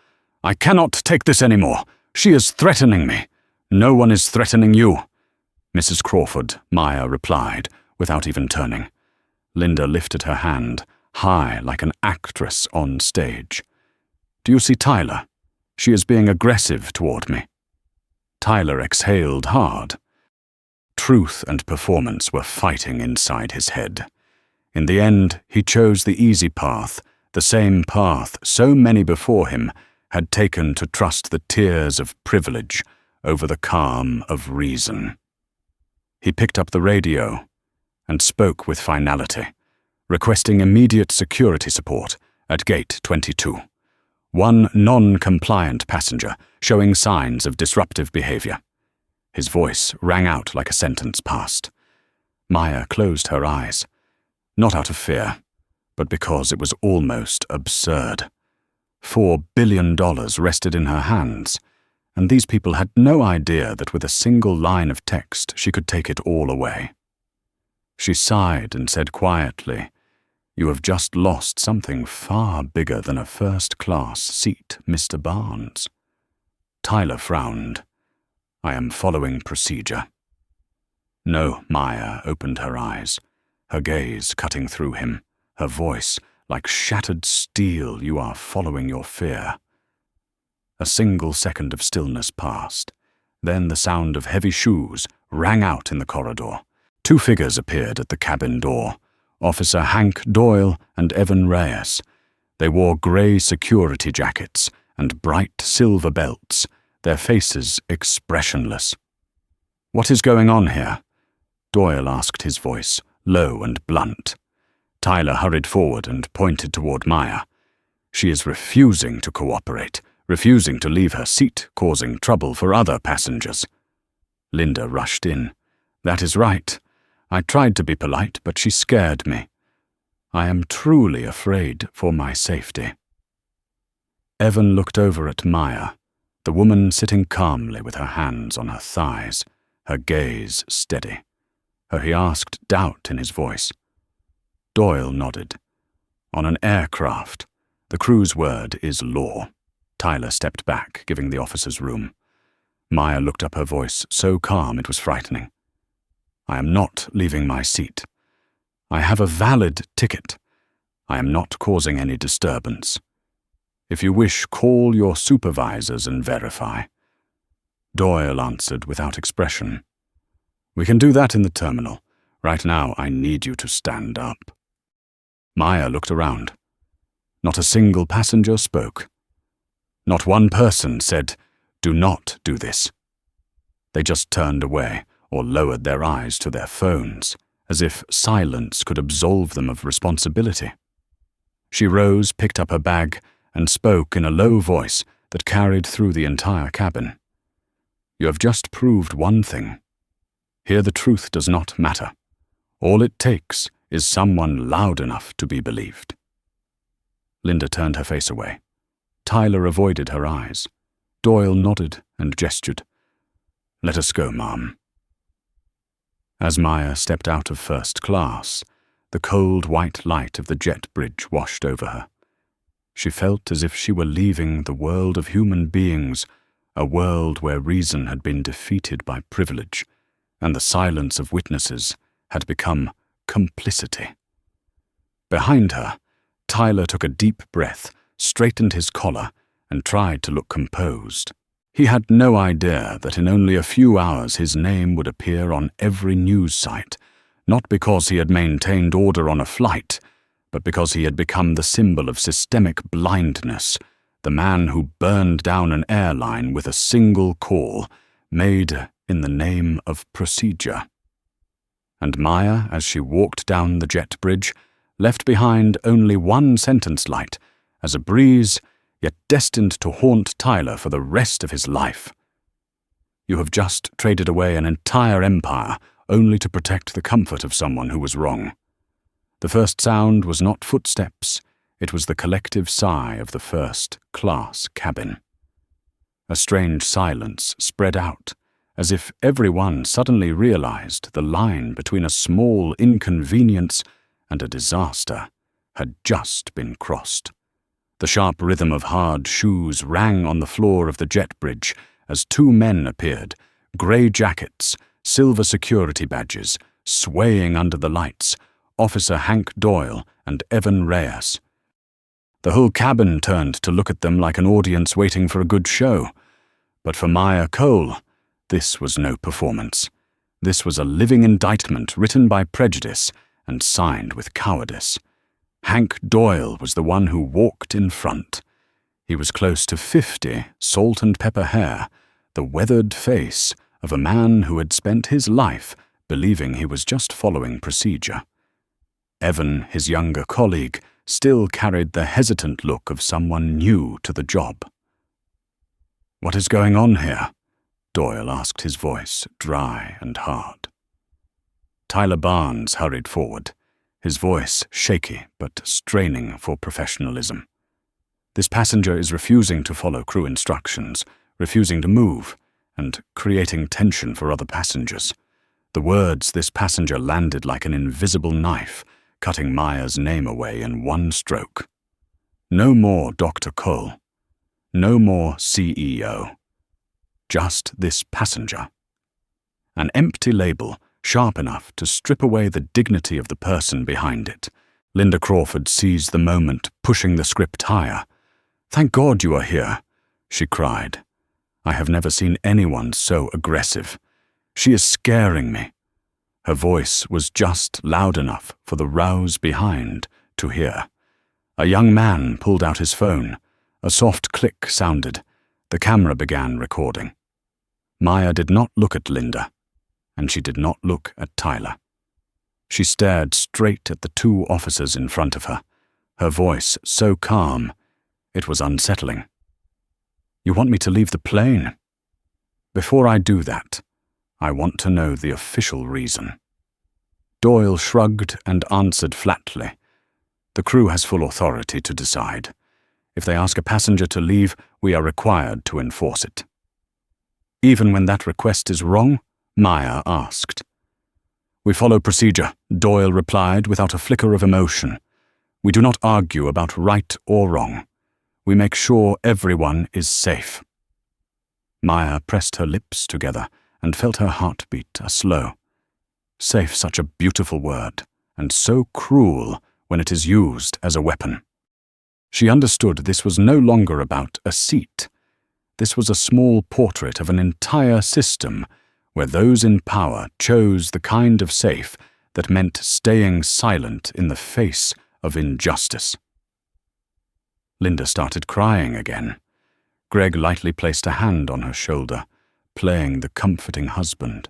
I cannot take this anymore. She is threatening me. No one is threatening you. Mrs. Crawford, Maya replied, without even turning. Linda lifted her hand, high like an actress on stage. Do you see Tyler? She is being aggressive toward me. Tyler exhaled hard. Truth and performance were fighting inside his head. In the end, he chose the easy path, the same path so many before him had taken to trust the tears of privilege over the calm of reason. He picked up the radio and spoke with finality, requesting immediate security support at Gate 22. One non-compliant passenger showing signs of disruptive behavior. His voice rang out like a sentence passed. Maya closed her eyes, not out of fear, but because it was almost absurd. $4 billion rested in her hands, and these people had no idea that with a single line of text she could take it all away. She sighed and said quietly, You have just lost something far bigger than a first-class seat, Mr. Barnes. Tyler frowned. I am following procedure. No, Maya opened her eyes, her gaze cutting through him, her voice like shattered steel. You are following your fear. A single second of stillness passed. Then the sound of heavy shoes rang out in the corridor. Two figures appeared at the cabin door, Officer Hank Doyle and Evan Reyes. They wore grey security jackets and bright silver belts, their faces expressionless. What is going on here? Doyle asked, his voice low and blunt. Tyler hurried forward and pointed toward Maya. She is refusing to cooperate, refusing to leave her seat, causing trouble for other passengers. Linda rushed in. That is right. I tried to be polite, but she scared me. I am truly afraid for my safety. Evan looked over at Maya, the woman sitting calmly with her hands on her thighs, her gaze steady. He asked, doubt in his voice. Doyle nodded. On an aircraft, the crew's word is law. Tyler stepped back, giving the officers room. Maya looked up, her voice so calm it was frightening. I am not leaving my seat. I have a valid ticket. I am not causing any disturbance. If you wish, call your supervisors and verify. Doyle answered without expression. We can do that in the terminal. Right now, I need you to stand up. Maya looked around. Not a single passenger spoke. Not one person said, Do not do this. They just turned away or lowered their eyes to their phones, as if silence could absolve them of responsibility. She rose, picked up her bag, and spoke in a low voice that carried through the entire cabin. You have just proved one thing. Here the truth does not matter. All it takes is someone loud enough to be believed. Linda turned her face away. Tyler avoided her eyes. Doyle nodded and gestured. Let us go, ma'am. As Maya stepped out of first class, the cold white light of the jet bridge washed over her. She felt as if she were leaving the world of human beings, a world where reason had been defeated by privilege, and the silence of witnesses had become complicity. Behind her, Tyler took a deep breath, straightened his collar, and tried to look composed. He had no idea that in only a few hours his name would appear on every news site, not because he had maintained order on a flight, but because he had become the symbol of systemic blindness, the man who burned down an airline with a single call, made in the name of procedure. And Maya, as she walked down the jet bridge, left behind only one sentence light, as a breeze, yet destined to haunt Tyler for the rest of his life. You have just traded away an entire empire only to protect the comfort of someone who was wrong. The first sound was not footsteps, it was the collective sigh of the first-class cabin. A strange silence spread out, as if everyone suddenly realized the line between a small inconvenience and a disaster had just been crossed. The sharp rhythm of hard shoes rang on the floor of the jet bridge as two men appeared, grey jackets, silver security badges, swaying under the lights, Officer Hank Doyle and Evan Reyes. The whole cabin turned to look at them like an audience waiting for a good show. But for Maya Cole, this was no performance. This was a living indictment written by prejudice and signed with cowardice. Hank Doyle was the one who walked in front. He was close to 50, salt and pepper hair, the weathered face of a man who had spent his life believing he was just following procedure. Evan, his younger colleague, still carried the hesitant look of someone new to the job. "What is going on here?" Doyle asked, his voice dry and hard. Tyler Barnes hurried forward, his voice shaky but straining for professionalism. "This passenger is refusing to follow crew instructions, refusing to move, and creating tension for other passengers." The words "this passenger" landed like an invisible knife, cutting Maya's name away in one stroke. No more Dr. Cole. No more CEO. Just this passenger. An empty label, sharp enough to strip away the dignity of the person behind it. Linda Crawford seized the moment, pushing the script higher. "Thank God you are here," she cried. "I have never seen anyone so aggressive. She is scaring me." Her voice was just loud enough for the rows behind to hear. A young man pulled out his phone. A soft click sounded. The camera began recording. Maya did not look at Linda, and she did not look at Tyler. She stared straight at the two officers in front of her, her voice so calm, it was unsettling. "You want me to leave the plane?" "Before I do that, I want to know the official reason." Doyle shrugged and answered flatly. "The crew has full authority to decide. If they ask a passenger to leave, we are required to enforce it." "Even when that request is wrong?" Maya asked. "We follow procedure," Doyle replied without a flicker of emotion. "We do not argue about right or wrong. We make sure everyone is safe." Maya pressed her lips together and felt her heart beat slow. Safe, such a beautiful word, and so cruel when it is used as a weapon. She understood this was no longer about a seat. This was a small portrait of an entire system where those in power chose the kind of safe that meant staying silent in the face of injustice. Linda started crying again. Greg lightly placed a hand on her shoulder, playing the comforting husband.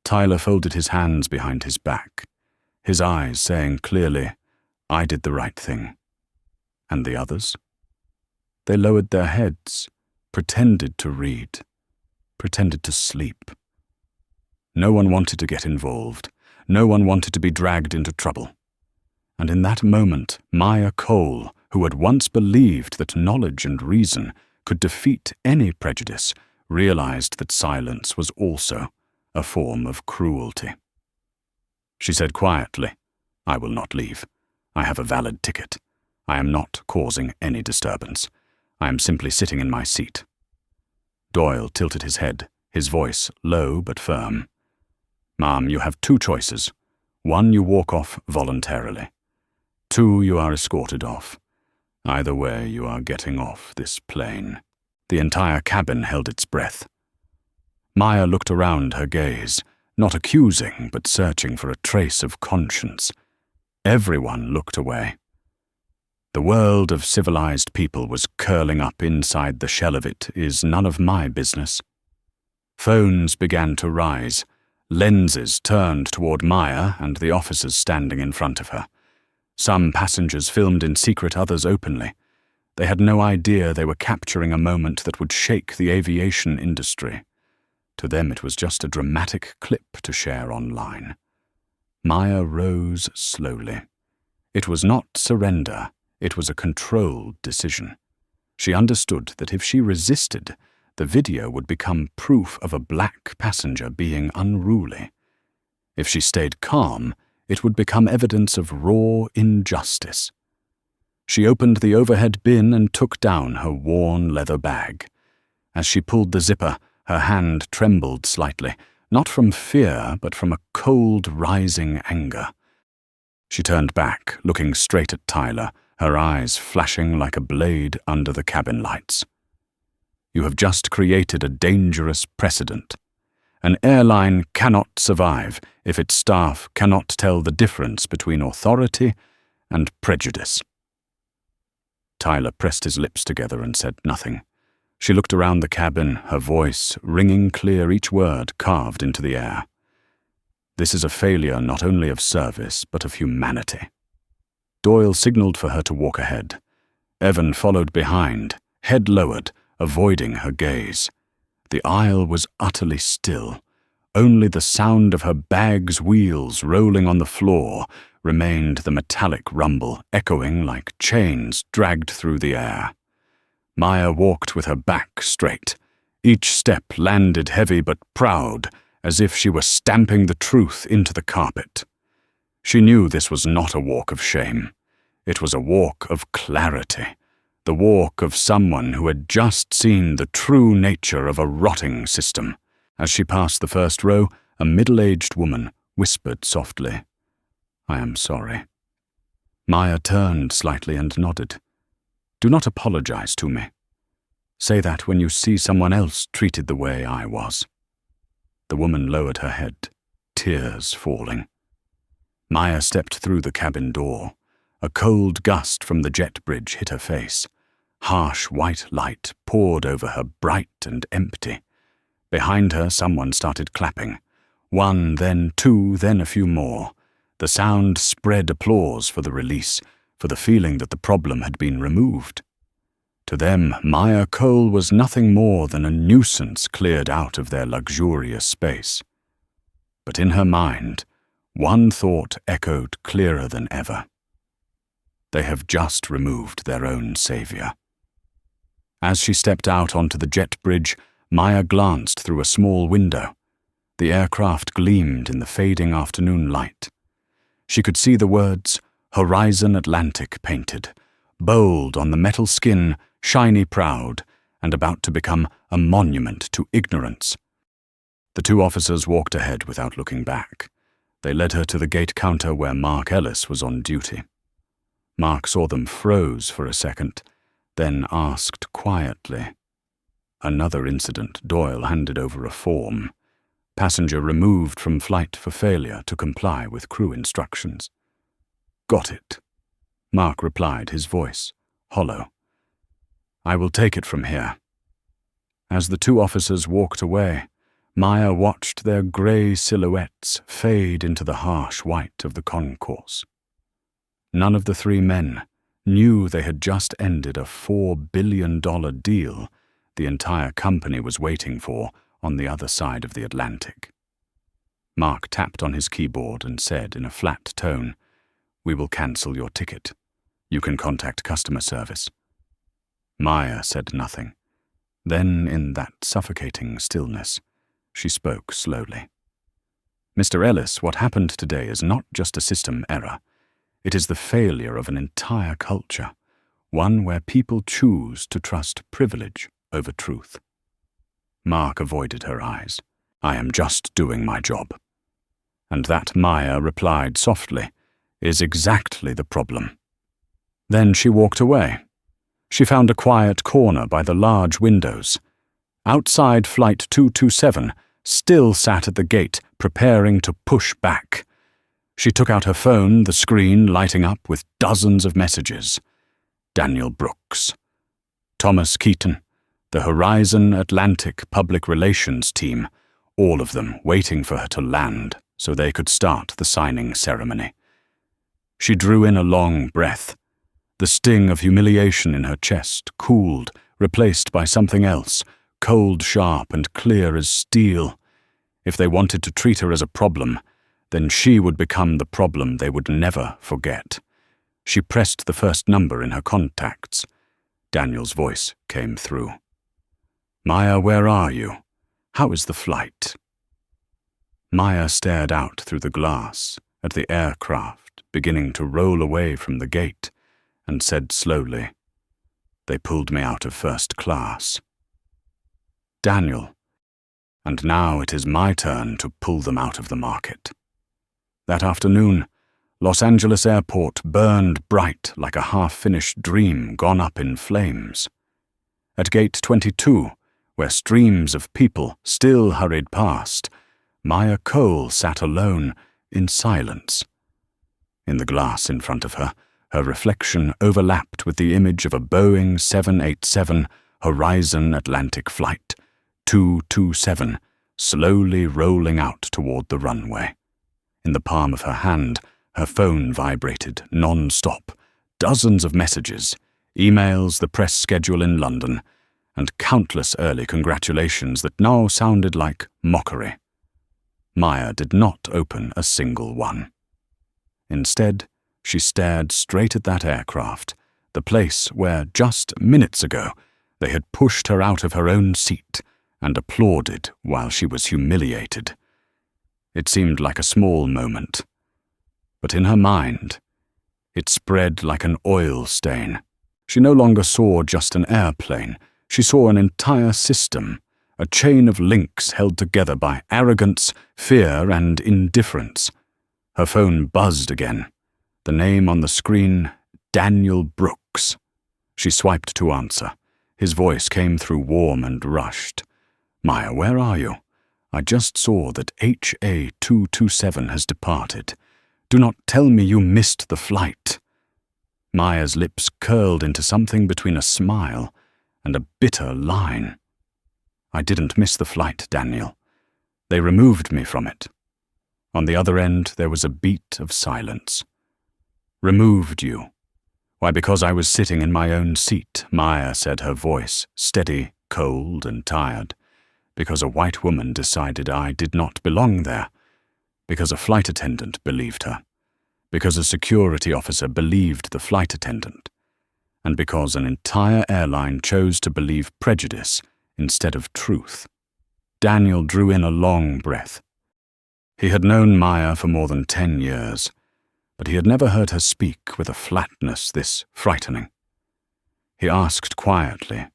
Tyler folded his hands behind his back, his eyes saying clearly, "I did the right thing." And the others? They lowered their heads, pretended to read, pretended to sleep. No one wanted to get involved. No one wanted to be dragged into trouble. And in that moment, Maya Cole, who had once believed that knowledge and reason could defeat any prejudice, realized that silence was also a form of cruelty. She said quietly, "I will not leave. I have a valid ticket. I am not causing any disturbance. I am simply sitting in my seat." Doyle tilted his head, his voice low but firm. "Ma'am, you have two choices. One, you walk off voluntarily. 2, you are escorted off. Either way, you are getting off this plane." The entire cabin held its breath. Maya looked around, her gaze, not accusing, but searching for a trace of conscience. Everyone looked away. The world of civilized people was curling up inside the shell of it is none of my business. Phones began to rise. Lenses turned toward Maya and the officers standing in front of her. Some passengers filmed in secret, others openly. They had no idea they were capturing a moment that would shake the aviation industry. To them it was just a dramatic clip to share online. Maya rose slowly. It was not surrender, it was a controlled decision. She understood that if she resisted, the video would become proof of a black passenger being unruly. If she stayed calm, it would become evidence of raw injustice. She opened the overhead bin and took down her worn leather bag. As she pulled the zipper, her hand trembled slightly, not from fear, but from a cold, rising anger. She turned back, looking straight at Tyler, her eyes flashing like a blade under the cabin lights. "You have just created a dangerous precedent. An airline cannot survive if its staff cannot tell the difference between authority and prejudice." Tyler pressed his lips together and said nothing. She looked around the cabin, her voice ringing clear, each word carved into the air. "This is a failure not only of service, but of humanity." Doyle signaled for her to walk ahead. Evan followed behind, head lowered, avoiding her gaze. The aisle was utterly still. Only the sound of her bag's wheels rolling on the floor remained, the metallic rumble echoing like chains dragged through the air. Maya walked with her back straight. Each step landed heavy but proud, as if she were stamping the truth into the carpet. She knew this was not a walk of shame. It was a walk of clarity, the walk of someone who had just seen the true nature of a rotting system. As she passed the first row, a middle-aged woman whispered softly, "I am sorry." Maya turned slightly and nodded. "Do not apologize to me. Say that when you see someone else treated the way I was." The woman lowered her head, tears falling. Maya stepped through the cabin door. A cold gust from the jet bridge hit her face. Harsh white light poured over her, bright and empty. Behind her, someone started clapping. 1, then 2, then a few more. The sound spread applause for the release, for the feeling that the problem had been removed. To them, Maya Cole was nothing more than a nuisance cleared out of their luxurious space. But in her mind, one thought echoed clearer than ever. They have just removed their own savior. As she stepped out onto the jet bridge, Maya glanced through a small window. The aircraft gleamed in the fading afternoon light. She could see the words, Horizon Atlantic painted, bold on the metal skin, shiny proud, and about to become a monument to ignorance. The 2 officers walked ahead without looking back. They led her to the gate counter where Mark Ellis was on duty. Mark saw them, froze for a second, then asked quietly. Another incident. Doyle handed over a form. Passenger removed from flight for failure to comply with crew instructions. "Got it," Mark replied, his voice hollow. "I will take it from here." As the 2 officers walked away, Maya watched their grey silhouettes fade into the harsh white of the concourse. None of the 3 men knew they had just ended a $4 billion deal the entire company was waiting for on the other side of the Atlantic. Mark tapped on his keyboard and said in a flat tone, "We will cancel your ticket. You can contact customer service." Maya said nothing. Then, in that suffocating stillness, she spoke slowly. "Mr. Ellis, what happened today is not just a system error. It is the failure of an entire culture, one where people choose to trust privilege over truth." Mark avoided her eyes. "I am just doing my job." And that, Maya replied softly, is exactly the problem. Then she walked away. She found a quiet corner by the large windows. Outside Flight 227 still sat at the gate, preparing to push back. She took out her phone, the screen lighting up with dozens of messages. Daniel Brooks. Thomas Keaton. The Horizon Atlantic Public Relations team, all of them waiting for her to land so they could start the signing ceremony. She drew in a long breath. The sting of humiliation in her chest cooled, replaced by something else, cold, sharp, and clear as steel. If they wanted to treat her as a problem, then she would become the problem they would never forget. She pressed the first number in her contacts. Daniel's voice came through. "Maya, where are you? How is the flight?" Maya stared out through the glass at the aircraft beginning to roll away from the gate and said slowly, "They pulled me out of first class." Daniel, and now it is my turn to pull them out of the market. That afternoon, Los Angeles Airport burned bright like a half-finished dream gone up in flames. At Gate 22, where streams of people still hurried past, Maya Cole sat alone in silence. In the glass in front of her, her reflection overlapped with the image of a Boeing 787 Horizon Atlantic Flight 227 slowly rolling out toward the runway. In the palm of her hand, her phone vibrated non-stop. Dozens of messages, emails, the press schedule in London, and countless early congratulations that now sounded like mockery. Maya did not open a single one. Instead, she stared straight at that aircraft, the place where just minutes ago they had pushed her out of her own seat and applauded while she was humiliated. It seemed like a small moment, but in her mind, it spread like an oil stain. She no longer saw just an airplane. She saw an entire system, a chain of links held together by arrogance, fear, and indifference. Her phone buzzed again. The name on the screen, Daniel Brooks. She swiped to answer. His voice came through warm and rushed. "Maya, where are you? I just saw that HA 227 has departed. Do not tell me you missed the flight." Maya's lips curled into something between a smile and a bitter line. "I didn't miss the flight, Daniel. They removed me from it." On the other end, there was a beat of silence. "Removed you? Why, because I was sitting in my own seat," Maya said, her voice steady, cold, and tired. "Because a white woman decided I did not belong there. Because a flight attendant believed her. Because a security officer believed the flight attendant. And because an entire airline chose to believe prejudice instead of truth." Daniel drew in a long breath. He had known Maya for more than 10 years, but he had never heard her speak with a flatness this frightening. He asked quietly,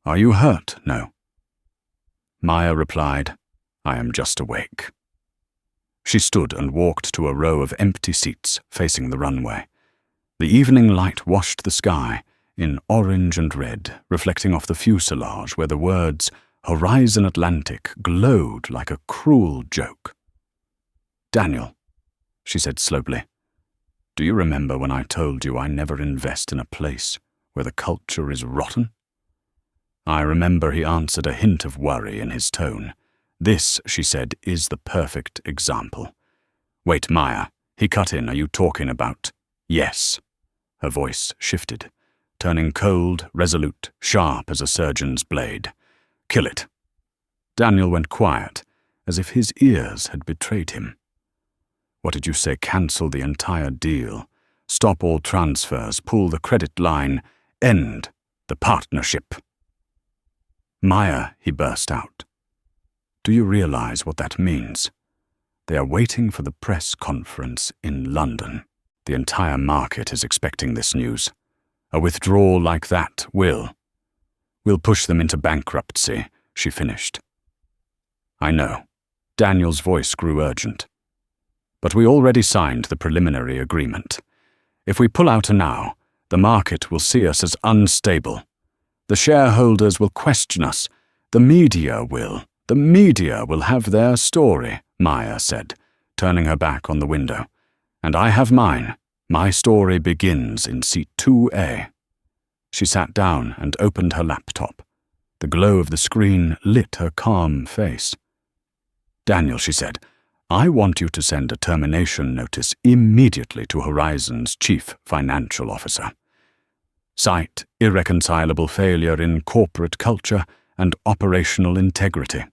"Are you hurt, no?" Maya replied, "I am just awake." She stood and walked to a row of empty seats facing the runway. The evening light washed the sky in orange and red, reflecting off the fuselage where the words Horizon Atlantic glowed like a cruel joke. "Daniel," she said slowly, "do you remember when I told you I never invest in a place where the culture is rotten?" "I remember," he answered, a hint of worry in his tone. "This," she said, "is the perfect example." "Wait, Maya," he cut in, "are you talking about—" "Yes." Her voice shifted, turning cold, resolute, sharp as a surgeon's blade. "Kill it." Daniel went quiet, as if his ears had betrayed him. "What did you say? Cancel the entire deal, stop all transfers, pull the credit line, end the partnership." "Maya," he burst out, "do you realize what that means? They are waiting for the press conference in London. The entire market is expecting this news. A withdrawal like that will push them into bankruptcy," she finished. "I know." Daniel's voice grew urgent. "But we already signed the preliminary agreement. If we pull out now, The market will see us as unstable. The shareholders will question us. The media will. The media will have their story, Maya said, turning her back on the window. And I have mine. My story begins in seat 2A. She sat down and opened her laptop. The glow of the screen lit her calm face. Daniel, she said, I want you to send a termination notice immediately to Horizon's chief financial officer. Cite irreconcilable failure in corporate culture and operational integrity.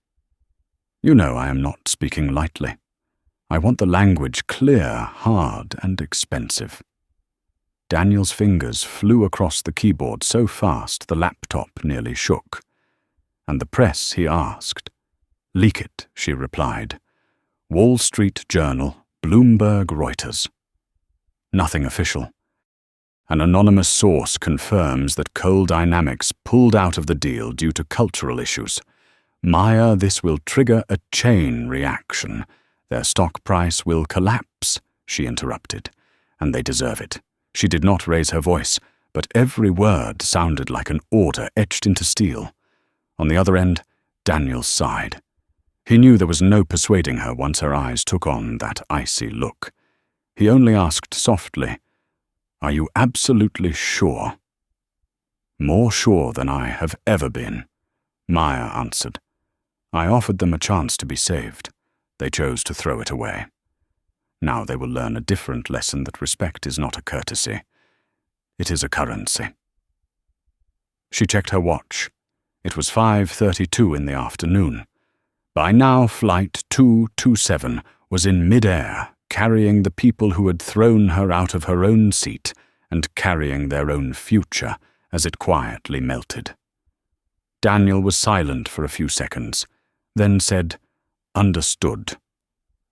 You know I am not speaking lightly. I want the language clear, hard, and expensive. Daniel's fingers flew across the keyboard so fast the laptop nearly shook. And the press, he asked. Leak it, she replied. Wall Street Journal, Bloomberg, Reuters. Nothing official. An anonymous source confirms that Coal Dynamics pulled out of the deal due to cultural issues. Maya, this will trigger a chain reaction. Their stock price will collapse, she interrupted. And they deserve it. She did not raise her voice, but every word sounded like an order etched into steel. On the other end, Daniel sighed. He knew there was no persuading her once her eyes took on that icy look. He only asked softly, Are you absolutely sure? More sure than I have ever been, Maya answered. I offered them a chance to be saved. They chose to throw it away. Now they will learn a different lesson that respect is not a courtesy. It is a currency. She checked her watch. It was 5:32 in the afternoon. By now, Flight 227 was in mid-air, carrying the people who had thrown her out of her own seat and carrying their own future as it quietly melted. Daniel was silent for a few seconds, then said, Understood.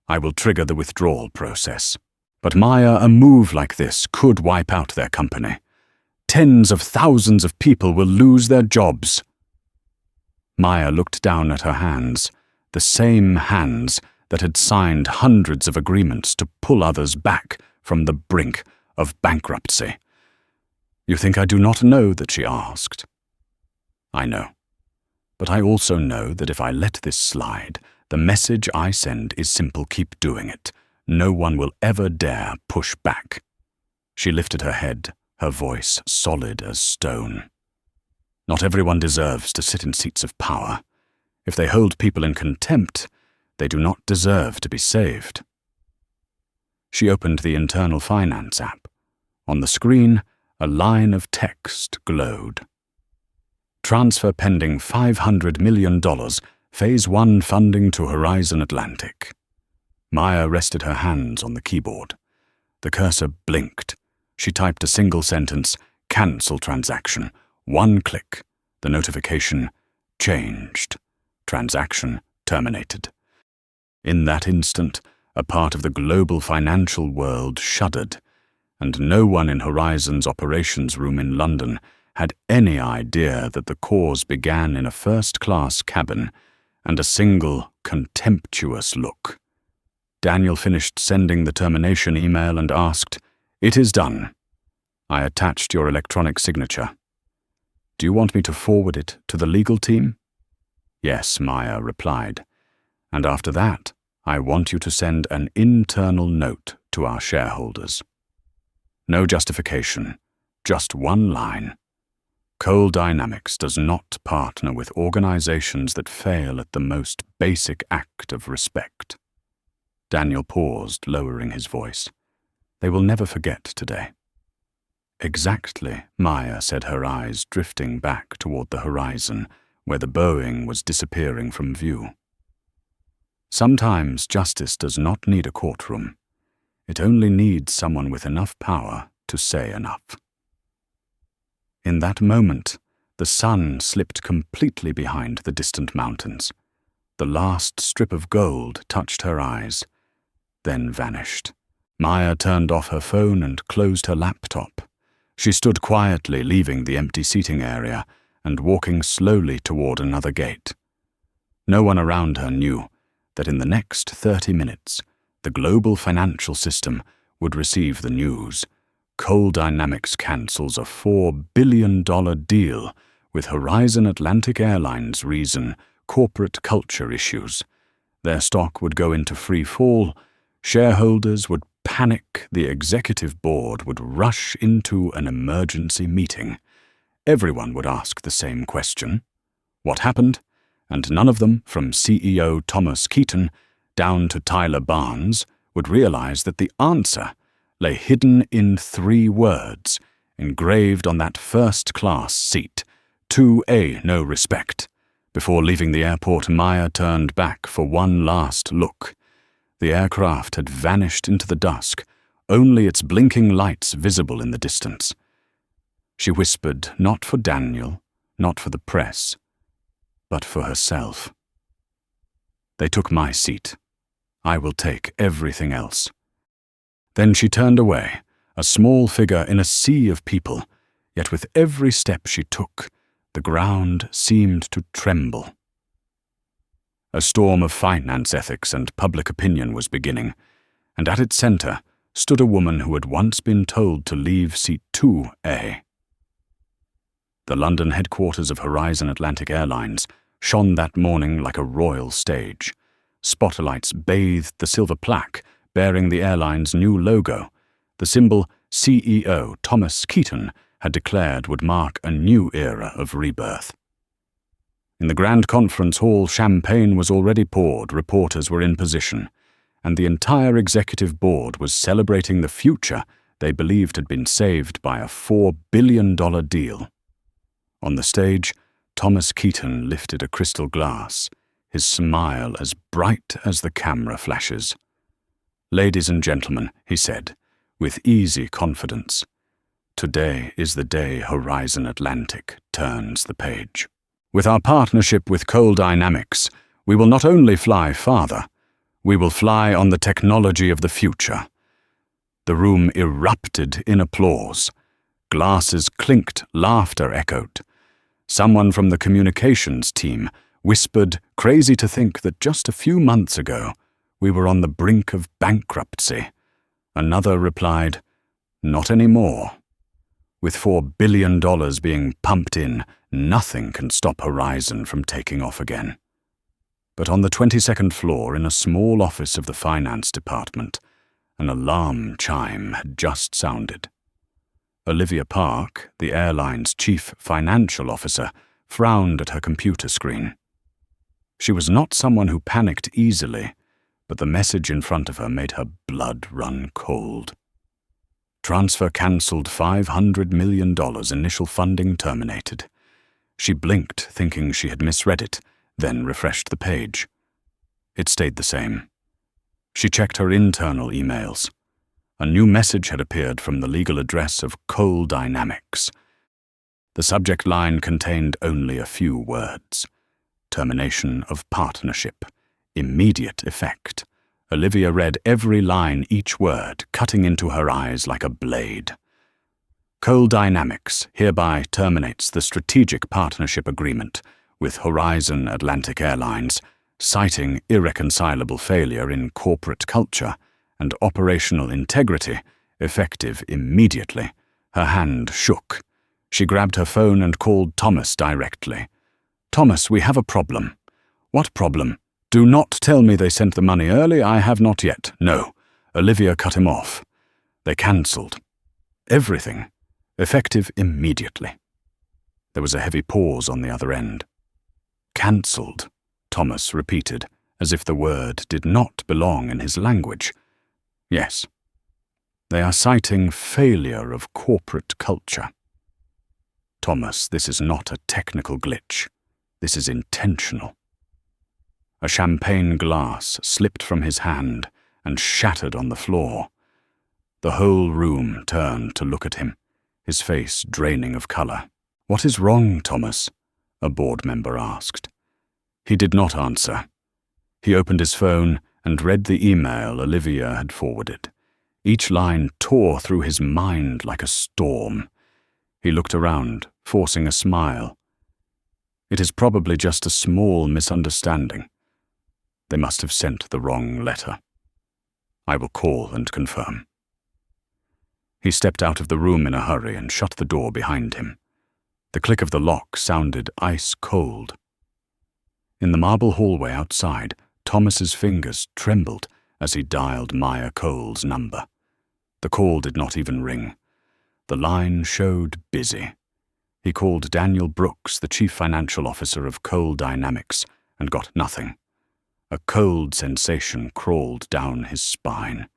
I will trigger the withdrawal process. But Maya, a move like this could wipe out their company. Tens of thousands of people will lose their jobs. Maya looked down at her hands, the same hands that had signed hundreds of agreements to pull others back from the brink of bankruptcy. You think I do not know that, she asked. I know. But I also know that if I let this slide, the message I send is simple: keep doing it. No one will ever dare push back. She lifted her head, her voice solid as stone. Not everyone deserves to sit in seats of power. If they hold people in contempt, they do not deserve to be saved. She opened the internal finance app. On the screen, a line of text glowed. Transfer pending $500 million, Phase 1 funding to Horizon Atlantic. Maya rested her hands on the keyboard. The cursor blinked. She typed a single sentence, cancel transaction. One click. The notification changed. Transaction terminated. In that instant, a part of the global financial world shuddered, and no one in Horizon's operations room in London had any idea that the cause began in a first-class cabin and a single, contemptuous look. Daniel finished sending the termination email and asked, It is done. I attached your electronic signature. Do you want me to forward it to the legal team? Yes, Maya replied. And after that, I want you to send an internal note to our shareholders. No justification, just one line. Coal Dynamics does not partner with organizations that fail at the most basic act of respect. Daniel paused, lowering his voice. They will never forget today. Exactly, Maya said, her eyes drifting back toward the horizon, where the Boeing was disappearing from view. Sometimes justice does not need a courtroom. It only needs someone with enough power to say enough. In that moment, the sun slipped completely behind the distant mountains. The last strip of gold touched her eyes, then vanished. Maya turned off her phone and closed her laptop. She stood quietly, leaving the empty seating area and walking slowly toward another gate. No one around her knew that in the next 30 minutes, the global financial system would receive the news. Coal Dynamics cancels a $4 billion deal with Horizon Atlantic Airlines reason corporate culture issues. Their stock would go into free fall, shareholders would panic, the executive board would rush into an emergency meeting. Everyone would ask the same question. What happened? And none of them, from CEO Thomas Keaton down to Tyler Barnes, would realize that the answer lay hidden in 3 words, engraved on that first-class seat: 2A, no respect. Before leaving the airport, Maya turned back for one last look. The aircraft had vanished into the dusk, only its blinking lights visible in the distance. She whispered, not for Daniel, not for the press, but for herself. They took my seat. I will take everything else. Then she turned away, a small figure in a sea of people, yet with every step she took, the ground seemed to tremble. A storm of finance ethics and public opinion was beginning, and at its center stood a woman who had once been told to leave seat 2A. The London headquarters of Horizon Atlantic Airlines shone that morning like a royal stage. Spotlights bathed the silver plaque bearing the airline's new logo, the symbol CEO Thomas Keaton had declared would mark a new era of rebirth. In the grand conference hall, champagne was already poured, reporters were in position, and the entire executive board was celebrating the future they believed had been saved by a $4 billion deal. On the stage, Thomas Keaton lifted a crystal glass, his smile as bright as the camera flashes. "Ladies and gentlemen," he said, with easy confidence, "today is the day Horizon Atlantic turns the page. With our partnership with Coal Dynamics, we will not only fly farther, we will fly on the technology of the future." The room erupted in applause. Glasses clinked, laughter echoed. Someone from the communications team whispered, crazy to think that just a few months ago we were on the brink of bankruptcy. Another replied, "Not anymore. With $4 billion being pumped in, nothing can stop Horizon from taking off again." But on the 22nd floor, in a small office of the finance department, an alarm chime had just sounded. Olivia Park, the airline's chief financial officer, frowned at her computer screen. She was not someone who panicked easily, but the message in front of her made her blood run cold. Transfer cancelled, $500 million, initial funding terminated. She blinked, thinking she had misread it, then refreshed the page. It stayed the same. She checked her internal emails. A new message had appeared from the legal address of Coal Dynamics. The subject line contained only a few words: termination of partnership, immediate effect. Olivia read every line, each word cutting into her eyes like a blade. Coal Dynamics hereby terminates the strategic partnership agreement with Horizon Atlantic Airlines, citing irreconcilable failure in corporate culture and operational integrity, effective immediately. Her hand shook. She grabbed her phone and called Thomas directly. "Thomas, we have a problem." "What problem?" "Do not tell me they sent the money early. I have not yet." "No." Olivia cut him off. "They cancelled. Everything. Effective immediately." There was a heavy pause on the other end. "Cancelled," Thomas repeated, as if the word did not belong in his language. "Yes. They are citing failure of corporate culture." "Thomas, this is not a technical glitch. This is intentional." A champagne glass slipped from his hand and shattered on the floor. The whole room turned to look at him, his face draining of color. "What is wrong, Thomas?" a board member asked. He did not answer. He opened his phone and read the email Olivia had forwarded. Each line tore through his mind like a storm. He looked around, forcing a smile. "It is probably just a small misunderstanding. They must have sent the wrong letter. I will call and confirm." He stepped out of the room in a hurry and shut the door behind him. The click of the lock sounded ice cold. In the marble hallway outside, Thomas's fingers trembled as he dialed Maya Cole's number. The call did not even ring. The line showed busy. He called Daniel Brooks, the chief financial officer of Cole Dynamics, and got nothing. A cold sensation crawled down his spine.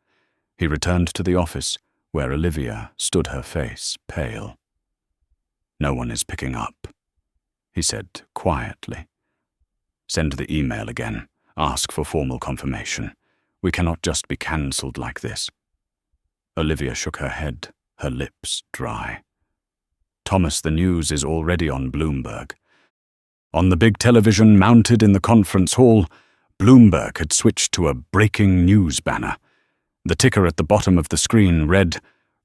He returned to the office, where Olivia stood, her face pale. "No one is picking up," he said quietly. "Send the email again. Ask for formal confirmation. We cannot just be cancelled like this." Olivia shook her head, her lips dry. "Thomas, the news is already on Bloomberg." On the big television mounted in the conference hall, Bloomberg had switched to a breaking news banner. The ticker at the bottom of the screen read,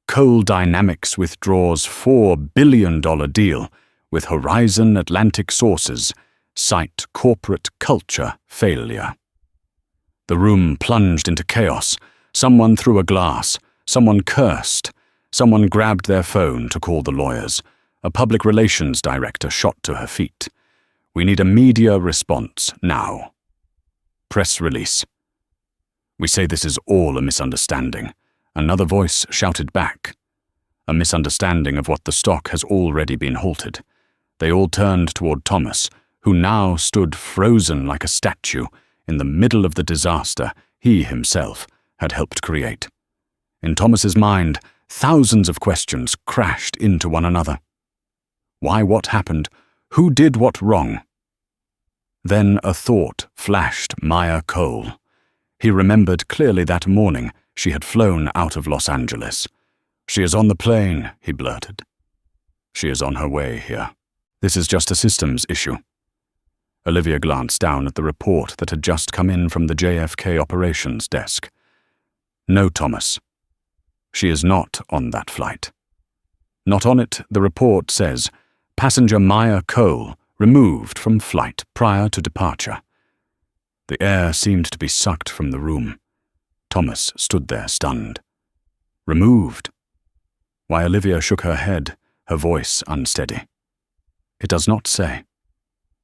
"Cole Dynamics withdraws $4 billion deal with Horizon Atlantic sources, cite corporate culture failure." The room plunged into chaos. Someone threw a glass. Someone cursed. Someone grabbed their phone to call the lawyers. A public relations director shot to her feet. "We need a media response now." Press release. "We say this is all a misunderstanding," another voice shouted back. A misunderstanding of what the stock has already been halted. They all turned toward Thomas, who now stood frozen like a statue in the middle of the disaster he himself had helped create. In Thomas's mind, thousands of questions crashed into one another. Why, what happened? Who did what wrong? Then a thought flashed Maya Cole. He remembered clearly that morning she had flown out of Los Angeles. "She is on the plane," he blurted. "She is on her way here. This is just a systems issue." Olivia glanced down at the report that had just come in from the JFK operations desk. "No, Thomas. She is not on that flight. Not on it, the report says, passenger Maya Cole removed from flight prior to departure." The air seemed to be sucked from the room. Thomas stood there stunned. "Removed?" Why, Olivia shook her head, her voice unsteady. "It does not say.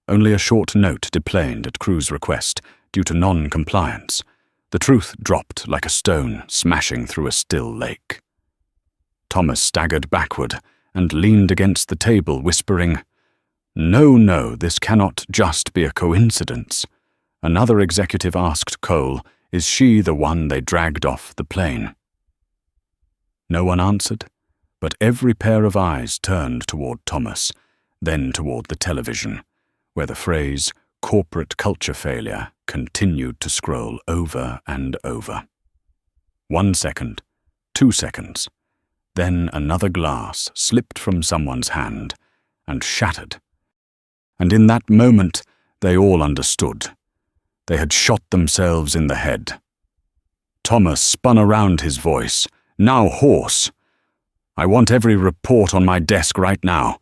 Only a short note deplaned at crew's request due to non-compliance. The truth dropped like a stone smashing through a still lake." Thomas staggered backward and leaned against the table, whispering, No, this cannot just be a coincidence." Another executive asked Cole, "Is she the one they dragged off the plane?" No one answered, but every pair of eyes turned toward Thomas, then toward the television, where the phrase "corporate culture failure" continued to scroll over and over. 1 second, 2 seconds, then another glass slipped from someone's hand and shattered. And in that moment, they all understood. They had shot themselves in the head. Thomas spun around, his voice, now hoarse. "I want every report on my desk right now.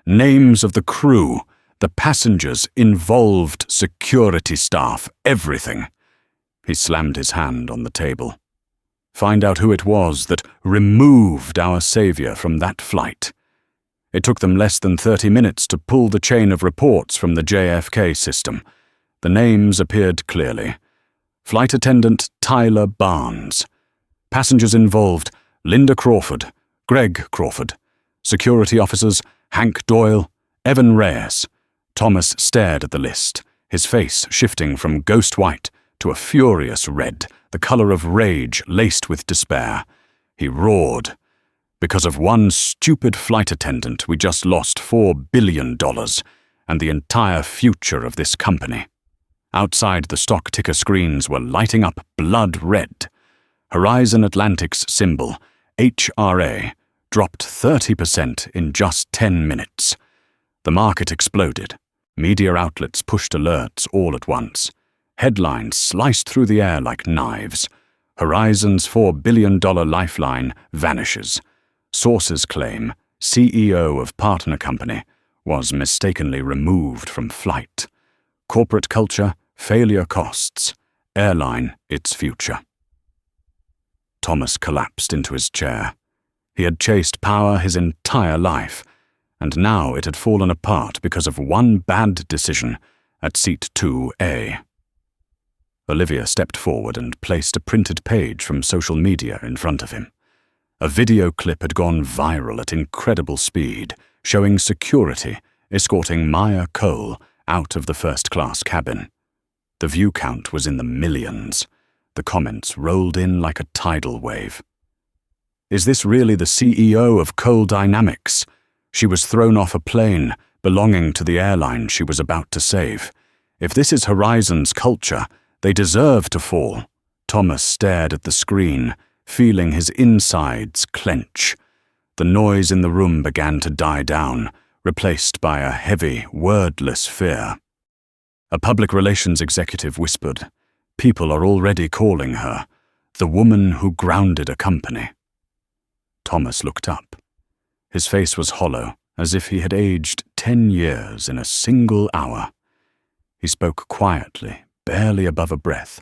Names of the crew, the passengers, involved security staff, everything." He slammed his hand on the table. "Find out who it was that removed our savior from that flight." It took them less than 30 minutes to pull the chain of reports from the JFK system. The names appeared clearly. Flight attendant Tyler Barnes. Passengers involved: Linda Crawford, Greg Crawford. Security officers: Hank Doyle, Evan Reyes. Thomas stared at the list, his face shifting from ghost white to a furious red, the color of rage laced with despair. He roared. "Because of one stupid flight attendant, we just lost $4 billion and the entire future of this company." Outside, the stock ticker screens were lighting up blood red. Horizon Atlantic's symbol, HRA, dropped 30% in just 10 minutes. The market exploded. Media outlets pushed alerts all at once. Headlines sliced through the air like knives. Horizon's $4 billion lifeline vanishes. Sources claim CEO of partner company was mistakenly removed from flight. Corporate culture, failure costs. Airline, its future. Thomas collapsed into his chair. He had chased power his entire life, and now it had fallen apart because of one bad decision at seat 2A. Olivia stepped forward and placed a printed page from social media in front of him. A video clip had gone viral at incredible speed, showing security escorting Maya Cole out of the first-class cabin. The view count was in the millions. The comments rolled in like a tidal wave. Is this really the CEO of Cole Dynamics? She was thrown off a plane belonging to the airline she was about to save. If this is Horizon's culture, they deserve to fall. Thomas stared at the screen, feeling his insides clench. The noise in the room began to die down, replaced by a heavy, wordless fear. A public relations executive whispered, "People are already calling her the woman who grounded a company." Thomas looked up. His face was hollow, as if he had aged 10 years in a single hour. He spoke quietly, barely above a breath.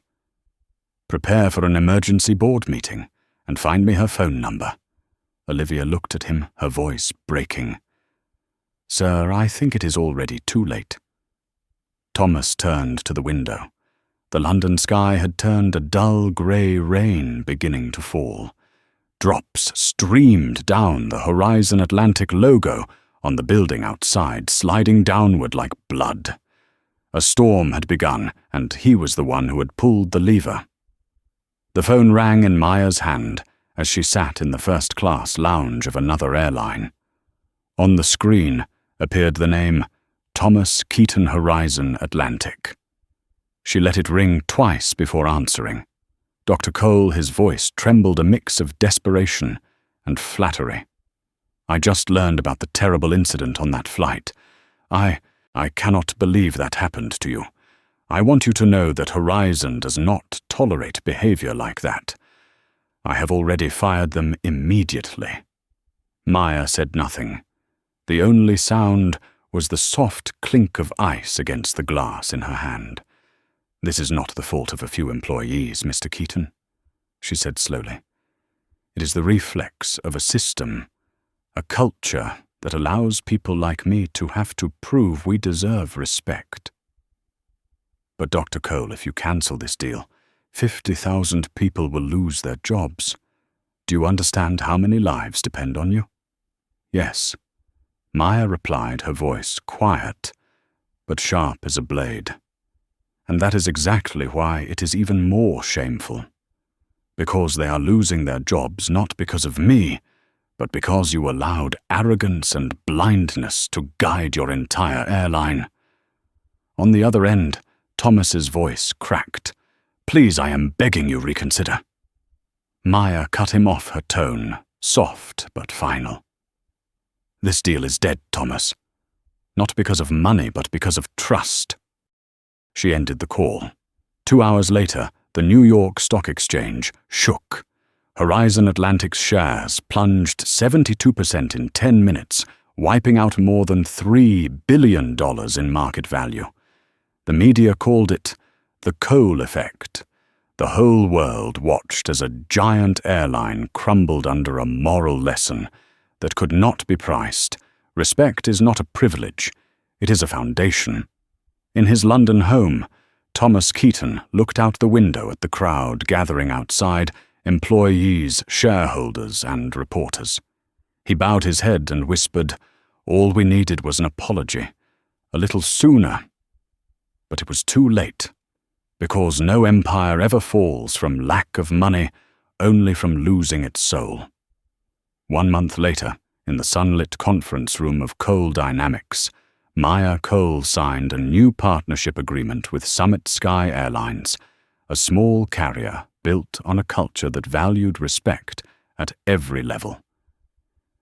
"Prepare for an emergency board meeting, and find me her phone number." Olivia looked at him, her voice breaking. "Sir, I think it is already too late." Thomas turned to the window. The London sky had turned a dull grey rain beginning to fall. Drops streamed down the Horizon Atlantic logo on the building outside, sliding downward like blood. A storm had begun, and he was the one who had pulled the lever. The phone rang in Maya's hand as she sat in the first-class lounge of another airline. On the screen appeared the name Thomas Keaton Horizon Atlantic. She let it ring twice before answering. Dr. Cole, his voice trembled a mix of desperation and flattery. "I just learned about the terrible incident on that flight. I cannot believe that happened to you. I want you to know that Horizon does not tolerate behavior like that. I have already fired them immediately." Maya said nothing. The only sound was the soft clink of ice against the glass in her hand. "This is not the fault of a few employees, Mr. Keaton," she said slowly. "It is the reflex of a system, a culture that allows people like me to have to prove we deserve respect." "But Dr. Cole, if you cancel this deal, 50,000 people will lose their jobs. Do you understand how many lives depend on you?" "Yes," Maya replied, her voice quiet, but sharp as a blade. "And that is exactly why it is even more shameful. Because they are losing their jobs not because of me, but because you allowed arrogance and blindness to guide your entire airline." On the other end, Thomas's voice cracked. "Please, I am begging you reconsider." Maya cut him off, her tone soft but final. "This deal is dead, Thomas. Not because of money, but because of trust." She ended the call. 2 hours later, the New York Stock Exchange shook. Horizon Atlantic's shares plunged 72% in 10 minutes, wiping out more than $3 billion in market value. The media called it the Cole effect. The whole world watched as a giant airline crumbled under a moral lesson that could not be priced. Respect is not a privilege, it is a foundation. In his London home, Thomas Keaton looked out the window at the crowd gathering outside, employees, shareholders, and reporters. He bowed his head and whispered, "All we needed was an apology. A little sooner." But it was too late, because no empire ever falls from lack of money, only from losing its soul. 1 month later, in the sunlit conference room of Cole Dynamics, Maya Cole signed a new partnership agreement with Summit Sky Airlines, a small carrier built on a culture that valued respect at every level.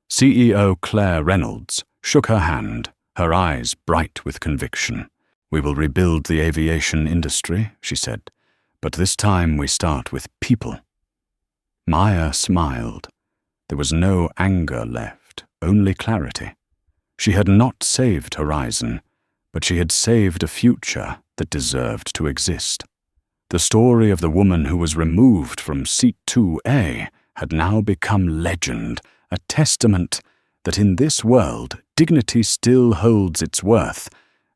CEO Claire Reynolds shook her hand, her eyes bright with conviction. "We will rebuild the aviation industry," she said, "but this time we start with people." Maya smiled. There was no anger left, only clarity. She had not saved Horizon, but she had saved a future that deserved to exist. The story of the woman who was removed from Seat 2A had now become legend, a testament that in this world dignity still holds its worth,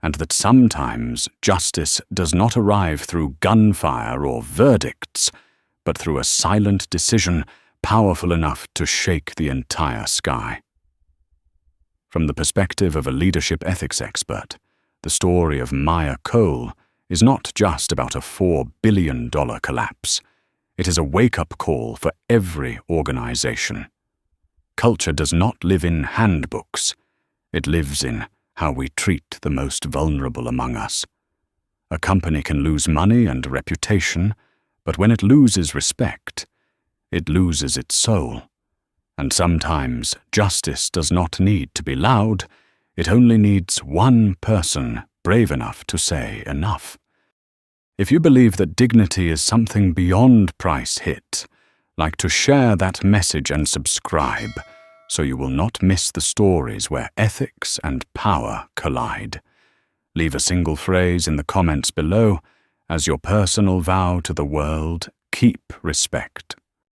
and that sometimes justice does not arrive through gunfire or verdicts, but through a silent decision powerful enough to shake the entire sky. From the perspective of a leadership ethics expert, the story of Maya Cole is not just about a $4 billion collapse. It is a wake-up call for every organization. Culture does not live in handbooks. It lives in how we treat the most vulnerable among us. A company can lose money and reputation, but when it loses respect, it loses its soul. And sometimes justice does not need to be loud. It only needs one person brave enough to say enough. If you believe that dignity is something beyond price hit, like to share that message and subscribe, so you will not miss the stories where ethics and power collide. Leave a single phrase in the comments below as your personal vow to the world. Keep respect.